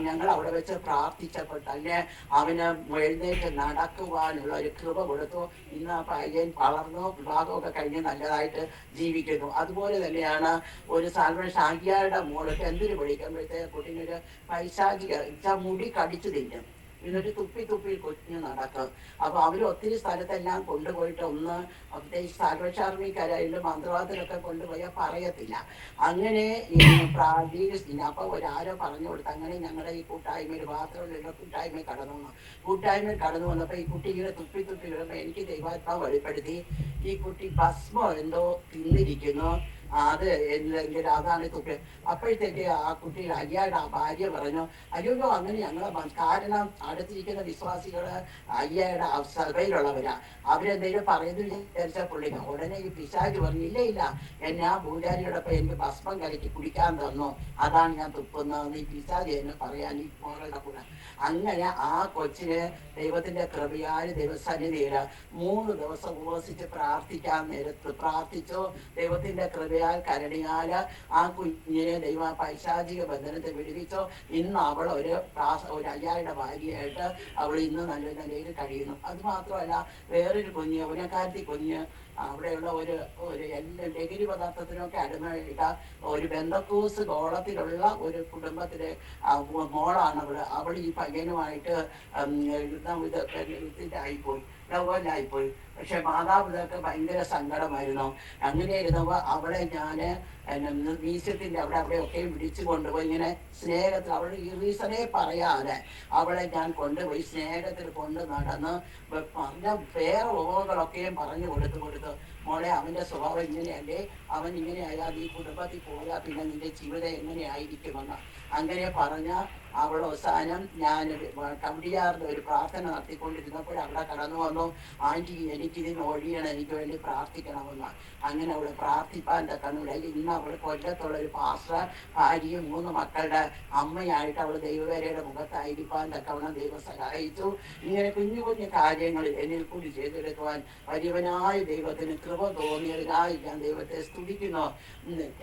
ഞങ്ങൾ അവിടെ വെച്ച് പ്രാർത്ഥിച്ചപ്പോൾ തന്നെ അവന് എഴുന്നേറ്റ് നടക്കുവാനുള്ള ഒരു കൃപ കൊടുത്തു. ഇന്ന് ആ പയ്യൻ വളർന്നു, വിവാഹമൊക്കെ കഴിഞ്ഞ് നല്ലതായിട്ട് ജീവിക്കുന്നു. അതുപോലെ തന്നെയാണ് ഒരു സാൽവേഷൻ ആര്യാരുടെ മോള് 10th പഠിക്കുമ്പോഴത്തേക്ക് കുട്ടിനൊരു പൈശാചിക മുടി കടിച്ചു തിന്നും. ഇതൊരു തുപ്പി കുഞ്ഞ് നടക്കും. അപ്പൊ അവര് ഒത്തിരി സ്ഥലത്തെല്ലാം കൊണ്ടുപോയിട്ട് പ്രത്യേകിച്ച് സാൽവേഷൻ ആർമിക്കാരായാലും മന്ത്രവാദത്തിലൊക്കെ കൊണ്ടുപോയാൽ പറയത്തില്ല. അങ്ങനെ അപ്പൊ ഒരാരോ പറഞ്ഞു കൊടുത്ത് അങ്ങനെ ഞങ്ങളുടെ ഈ കൂട്ടായ്മയിൽ മാത്രമുള്ള കൂട്ടായ്മയിൽ കടന്നു വന്നപ്പോ ഈ കുട്ടി ഇങ്ങനെ തുപ്പി വിടുമ്പോ എനിക്ക് ദൈവാത്മാവ് വെളിപ്പെടുത്തി, ഈ കുട്ടി ഭസ്മം എന്തോ തിന്നിരിക്കുന്നു, അത് അതാണ് തുപ്പി. അപ്പോഴത്തേക്ക് ആ കുട്ടി അയ്യയുടെ ഭാര്യ പറഞ്ഞു, അയ്യോ അങ്ങനെ ഞങ്ങളെ കാരണം അടുത്തിരിക്കുന്ന വിശ്വാസികള് അയ്യയുടെ സഭയിലുള്ളവരാ, അവരെന്തെങ്കിലും പറയുന്നത് വിചാരിച്ച പുള്ളിക്ക്. ഉടനെ ഈ പിശാച് പറഞ്ഞു, ഇല്ല എന്നെ ആ പൂജാരിയോടൊപ്പം എനിക്ക് ഭസ്മം കലക്കി കുടിക്കാൻ തന്നു, അതാണ് ഞാൻ തുപ്പുന്നത്. ഈ പിശാച് എന്നെ പറയാൻ ഈ മോളുടെ കൂടെ. അങ്ങനെ ആ കൊച്ചിന് ദൈവത്തിന്റെ കൃപയാൽ ദൈവസന്നിധിയില് 3 ദിവസം ഉപവസിച്ച് പ്രാർത്ഥിക്കാൻ നേരത്ത് പ്രാർത്ഥിച്ചു. ദൈവത്തിന്റെ കൃപയാൽ കരുണയാല് ആ കുഞ്ഞിനെ ദൈവ പൈശാചിക ബന്ധനത്തെ വിടുവിച്ചു. ഇന്ന് അവൾ ഒരു അയ്യായുടെ ഭാര്യയായിട്ട് അവൾ ഇന്ന് നല്ല നിലയിൽ കഴിയുന്നു. അത് മാത്രമല്ല, വേറൊരു കുഞ്ഞ്, ഉനക്കാരത്തി കുഞ്ഞ്, അവിടെയുള്ള ഒരു എല്ലാ ലഹരി പദാർത്ഥത്തിനൊക്കെ അടിമയിട്ട ഒരു ബന്ധക്കൂസ് ഗോളത്തിലുള്ള ഒരു കുടുംബത്തിലെ മോളാണ് അവൾ ഈ പയ്യനുമായിട്ട് ആയിപ്പോയി, ലവലായിപ്പോയി. പക്ഷെ മാതാപിതാക്കൾ ഭയങ്കര സങ്കടമായിരുന്നു. അങ്ങനെ ഇരുന്നപ്പോൾ അവളെ ഞാന് മ്യൂസിയത്തിന്റെ അവിടെയൊക്കെ വിളിച്ചു കൊണ്ടുപോയി ഇങ്ങനെ സ്നേഹത്തിൽ, അവളുടെ ഈ റീസണേ പറയാതെ അവളെ ഞാൻ കൊണ്ടുപോയി സ്നേഹത്തിൽ നടന്ന് പറഞ്ഞ വേറെ ഓകളൊക്കെയും പറഞ്ഞു കൊടുത്തു മോളെ അവന്റെ സ്വഭാവം ഇങ്ങനെയല്ലേ, അവൻ ഇങ്ങനെ ആയാൽ ഈ കുടുംബത്തിൽ പോയാൽ പിന്നെ നിന്റെ ജീവിതം എങ്ങനെയായിരിക്കുമെന്ന് അങ്ങനെ പറഞ്ഞ അവൾ അവസാനം ഞാൻ കവടിയാറിന്റെ ഒരു പ്രാർത്ഥന നടത്തിക്കൊണ്ടിരുന്നപ്പോൾ അവിടെ കടന്നു വന്നു, ആന്റി എനിക്കിതിന് ഒഴിയണം, എനിക്ക് വേണ്ടി പ്രാർത്ഥിക്കണമെന്ന്. അങ്ങനെ അവള് പ്രാർത്ഥിപ്പാൻ്റെ കണ്ണുടയിൽ ഇന്ന് അവൾ കൊല്ലത്തുള്ള ഒരു പാസ്റ്റർ ഭാര്യയും 3 മക്കളുടെ അമ്മയായിട്ട് അവൾ ദൈവവേരയുടെ മുഖത്തായിരിക്കാൻ തക്കവണ്ണം ദൈവം സഹായിച്ചു. ഇങ്ങനെ കുഞ്ഞു കാര്യങ്ങളിൽ എന്നിൽ കൂടി ചെയ്തെടുക്കുവാൻ വലിയവനായ ദൈവത്തിന് കൃപ തോന്നിയതിനായി ഞാൻ ദൈവത്തെ സ്തുതിക്കുന്നു.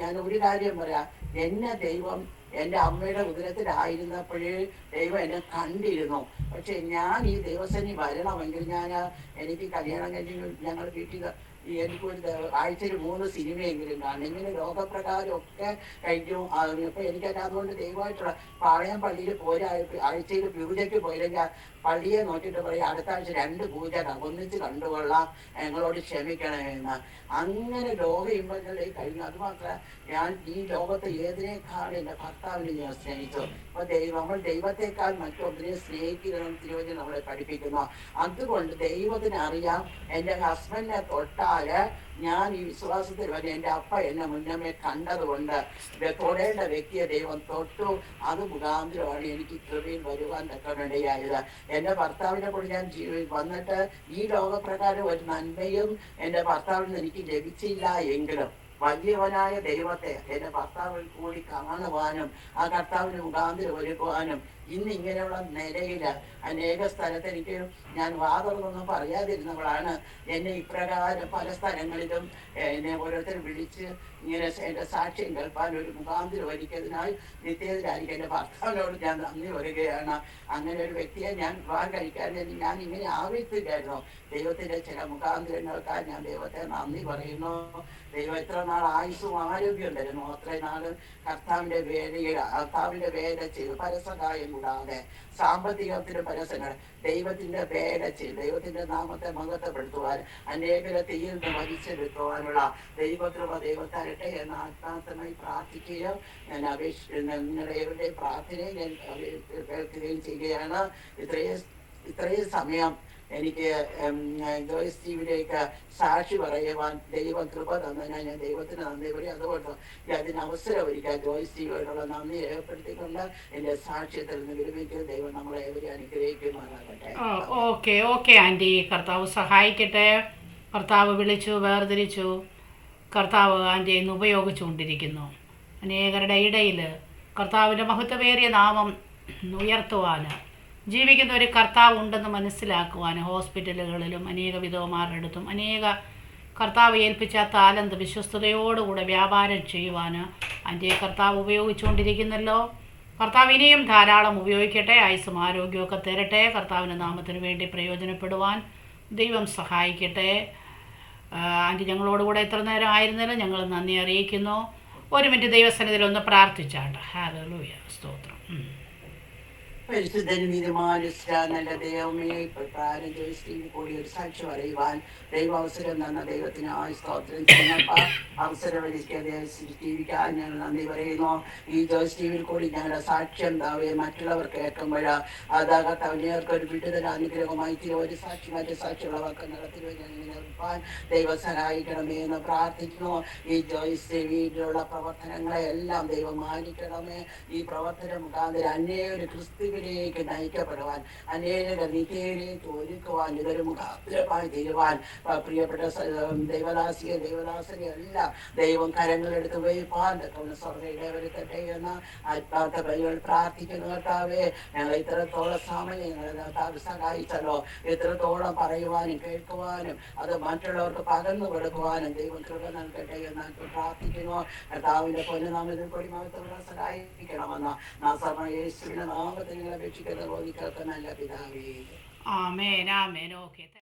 ഞാൻ ഒരു കാര്യം പറയാം, എന്നെ ദൈവം എൻ്റെ അമ്മയുടെ ഉദരത്തിലായിരുന്നപ്പോഴേ ദൈവം എന്നെ കണ്ടിരുന്നു. പക്ഷെ ഞാൻ ഈ ദൈവസേനയിൽ വരണമെങ്കിൽ എനിക്ക് കല്യാണം കഴിഞ്ഞ് ഞങ്ങൾ വീട്ടിൽ എനിക്കൊരു ആഴ്ചയിൽ 3 സിനിമയെങ്കിലും കാണും. ഇങ്ങനെ ലോകപ്രകാരമൊക്കെ കഴിക്കും. അപ്പോൾ എനിക്കത് അതുകൊണ്ട് ദൈവമായിട്ടുള്ള പാളയം പള്ളിയിൽ ആഴ്ചയിൽ പൂജയ്ക്ക് പോയില്ലെങ്കിൽ പള്ളിയെ നോക്കിയിട്ട് പറയും അടുത്ത ആഴ്ച 2 പൂജ ഒന്നിച്ച് കണ്ടുകൊള്ളാം, ഞങ്ങളോട് ക്ഷമിക്കണമെന്ന്. അങ്ങനെ ലോക ഇമ്പങ്ങളിലേക്ക് കഴിഞ്ഞു. അതുമാത്രമല്ല, ഞാൻ ഈ ലോകത്ത് ഏതിനേക്കാളും എൻ്റെ ഭർത്താവിനെ ഞാൻ സ്നേഹിച്ചു. അപ്പോൾ നമ്മൾ ദൈവത്തെക്കാൾ മറ്റൊന്നിനെ സ്നേഹിക്കണം തിരുവചനം നമ്മളെ പഠിപ്പിക്കുന്നു. അതുകൊണ്ട് ദൈവത്തിന് അറിയാം എൻ്റെ ഹസ്ബൻഡിനെ തൊട്ടാൽ ഞാൻ ഈ വിശ്വാസത്തിൽ വരെ എൻ്റെ അപ്പ എന്നെ മുന്നമേ കണ്ടതുകൊണ്ട് തൊടേണ്ട വ്യക്തിയെ ദൈവം തൊട്ടു. അത് മുഖാന്തരമാണ് എനിക്ക് കൃപയിൽ വരുവാൻ തക്കമിടയായത്. എൻ്റെ ഭർത്താവിനെ കൂടി ഞാൻ വന്നിട്ട് ഈ ലോകപ്രകാരം ഒരു നന്മയും എൻ്റെ ഭർത്താവിൽ നിന്ന് എനിക്ക് ലഭിച്ചില്ല എങ്കിലും വലിയവനായ ദൈവത്തെ എൻ്റെ ഭർത്താവിൽ കൂടി കാണുവാനും ആ കർത്താവിന് മുഖാന്തരം ഒരുക്കുവാനും ഇന്ന് ഇങ്ങനെയുള്ള നിലയിൽ അനേക സ്ഥലത്ത് എനിക്ക് ഞാൻ വാതുറന്നൊന്നും പറയാതിരുന്നവളാണ്. എന്നെ ഇപ്രകാരം പല സ്ഥലങ്ങളിലും എന്നെ ഓരോരുത്തർ വിളിച്ച് ഇങ്ങനെ എൻ്റെ സാക്ഷ്യം കേൾപ്പാൻ ഒരു മുഖാന്തരം ഒരുക്കിയതിനാൽ നിത്യത്തിലായിരിക്കും എൻ്റെ ഭർത്താവിനോട് ഞാൻ നന്ദി വരികയാണ്. അങ്ങനെ ഒരു വ്യക്തിയെ ഞാൻ വിവാഹം കഴിക്കാൻ ഞാൻ ഇങ്ങനെ ആവശ്യത്തില്ലായിരുന്നു. ദൈവത്തിൻ്റെ ചില മുഖാന്തരങ്ങൾക്കായി ഞാൻ ദൈവത്തെ നന്ദി പറയുന്നു. ദൈവം എത്ര നാൾ ആയുസ്സും ആരോഗ്യം തരുന്നു അത്രയും നാൾ കർത്താവിൻ്റെ വേല ചെയ്തു പരസഹായം കൂടാതെ സാമ്പത്തികത്തിന് പരസങ്ങൾ ദൈവത്തിൻ്റെ വേല ചെയ്ത് ദൈവത്തിൻ്റെ നാമത്തെ മഹത്വപ്പെടുത്തുവാൻ അനേകരെ തീയിൽ നിന്ന് വലിച്ചെടുക്കുവാനുള്ള ദൈവകൃപ ദൈവത്തരട്ടെ എന്ന് ആത്മാർത്ഥമായി പ്രാർത്ഥിക്കുകയും ഞാൻ നിങ്ങളുടെ പ്രാർത്ഥനയെ ഞാൻ കേൾക്കുകയും ചെയ്യുകയാണ്. ഇത്രയും സമയം എനിക്ക് ജോയ്സ് ടിവിയിലേക്ക് സാക്ഷി പറയുവാൻ ദൈവം കൃപ തന്നതിനാൽ ഞാൻ ദൈവത്തിന് നന്ദി പറയും. അതുകൊണ്ട് അതിന് അവസരം ഒരുക്കാൻ ജോയ്സ് ടിവിയോടുള്ള നന്ദി രേഖപ്പെടുത്തിക്കൊണ്ട് എൻ്റെ സാക്ഷ്യത്തിൽ നിന്ന് വിരമിക്കുക. ദൈവം നമ്മളെ ഏവരെയും അനുഗ്രഹിക്കുമാറാകട്ടെ. ഓക്കെ ആൻറ്റി, കർത്താവ് സഹായിക്കട്ടെ. കർത്താവ് വിളിച്ചു വേർതിരിച്ചു, കർത്താവ് ആൻറ്റിയെ ഇന്ന് ഉപയോഗിച്ചുകൊണ്ടിരിക്കുന്നു. അനേകരുടെ ഇടയിൽ കർത്താവിൻ്റെ മഹത്വമേറിയ നാമം ഉയർത്തുവാൻ ജീവിക്കുന്ന ഒരു കർത്താവ് ഉണ്ടെന്ന് മനസ്സിലാക്കുവാൻ ഹോസ്പിറ്റലുകളിലും അനേക വിധവമാരുടെ അടുത്തും അനേക കർത്താവ് ഏൽപ്പിച്ച താലന്ത് വിശ്വസ്തയോടുകൂടെ വ്യാപാരം ചെയ്യുവാൻ ആൻറ്റിയെ കർത്താവ് ഉപയോഗിച്ചുകൊണ്ടിരിക്കുന്നല്ലോ. കർത്താവ് ഇനിയും ധാരാളം ഉപയോഗിക്കട്ടെ, ആയുസ്സും ആരോഗ്യമൊക്കെ തരട്ടെ. കർത്താവിൻ്റെ നാമത്തിന് വേണ്ടി പ്രയോജനപ്പെടുവാൻ ദൈവം സഹായിക്കട്ടെ. ആൻറ്റി ഞങ്ങളോടുകൂടെ എത്ര നേരം ആയിരുന്നാലും ഞങ്ങൾ നന്ദി അറിയിക്കുന്നു. 1 മിനിറ്റ് ദൈവസന്നിധിയിൽ ഒന്ന് പ്രാർത്ഥിച്ചാണ്ട്. ഹല്ലേലൂയ, സ്തോത്രം. പരിശുദ്ധനും നല്ല ദൈവമേ, പ്രകാരം ജോയ്സ് ടിവി കൂടി ഒരു സാക്ഷി പറയുവാൻ ദൈവ അവസരം തന്ന ദൈവത്തിന് സ്തോത്രം ചെയ്യുന്നപ്പ അവസരം ഒരുക്കിയത് ടിവിക്ക് ഞാൻ നന്ദി പറയുന്നു. ഈ ജോയ്സ് ടിവിയിൽ കൂടി ഞങ്ങളുടെ സാക്ഷ്യം മറ്റുള്ളവർ കേൾക്കുമ്പോൾ അതാകട്ടെ അവനേർക്ക് ഒരു വിടുതൽ അനുഗ്രഹമായി ഒരു സാക്ഷി മറ്റു സാക്ഷിയുള്ളവർക്ക് നടത്തിവാൻ ദൈവം സഹായിക്കണമേ എന്ന് പ്രാർത്ഥിക്കുന്നു. ഈ ജോയ്സ് ടിവിയിലുള്ള പ്രവർത്തനങ്ങളെ എല്ലാം ദൈവം മാനിക്കണമേ. ഈ പ്രവർത്തനം മുഖാന്തരം അന്യൊരു ക്രിസ്തുവിലേക്ക് നയിക്കപ്പെടുവാൻ അനേക നിത്യയിലേക്ക് ഒരുക്കുവാൻ ഇതൊരു മുഖാന്തരമായി തീരുവാൻ പ്രിയപ്പെട്ട ദൈവദാസനെ എല്ലാം ദൈവം കരങ്ങളെടുത്ത് വയ്പ്പാൻ സ്വർഗ്ഗയിലെ വരുത്തട്ടെ എന്ന് ആത്മാർത്ഥ ബലികൾ പ്രാർത്ഥിക്കുന്നു. കർത്താവേ, ഞങ്ങൾ ഇത്രത്തോളം സമയം സഹായിച്ചല്ലോ, ഇത്രത്തോളം പറയുവാനും കേൾക്കുവാനും അത് മറ്റുള്ളവർക്ക് പകർന്നു കൊടുക്കുവാനും ദൈവം കൃപ നൽകട്ടെ എന്ന് പ്രാർത്ഥിക്കുന്നു. കർത്താവിന്റെ പൊന്നുനാമത്തിൽ കൂടി മഹത്വം സഹായിക്കണമെന്ന് യേശുവിന്റെ നാമത്തിൽ അപേക്ഷിക്കുന്ന ബോധിക്കൾക്ക് നല്ല പിതാവേ. ആമേൻ ആമേൻ. ഓക്കെ.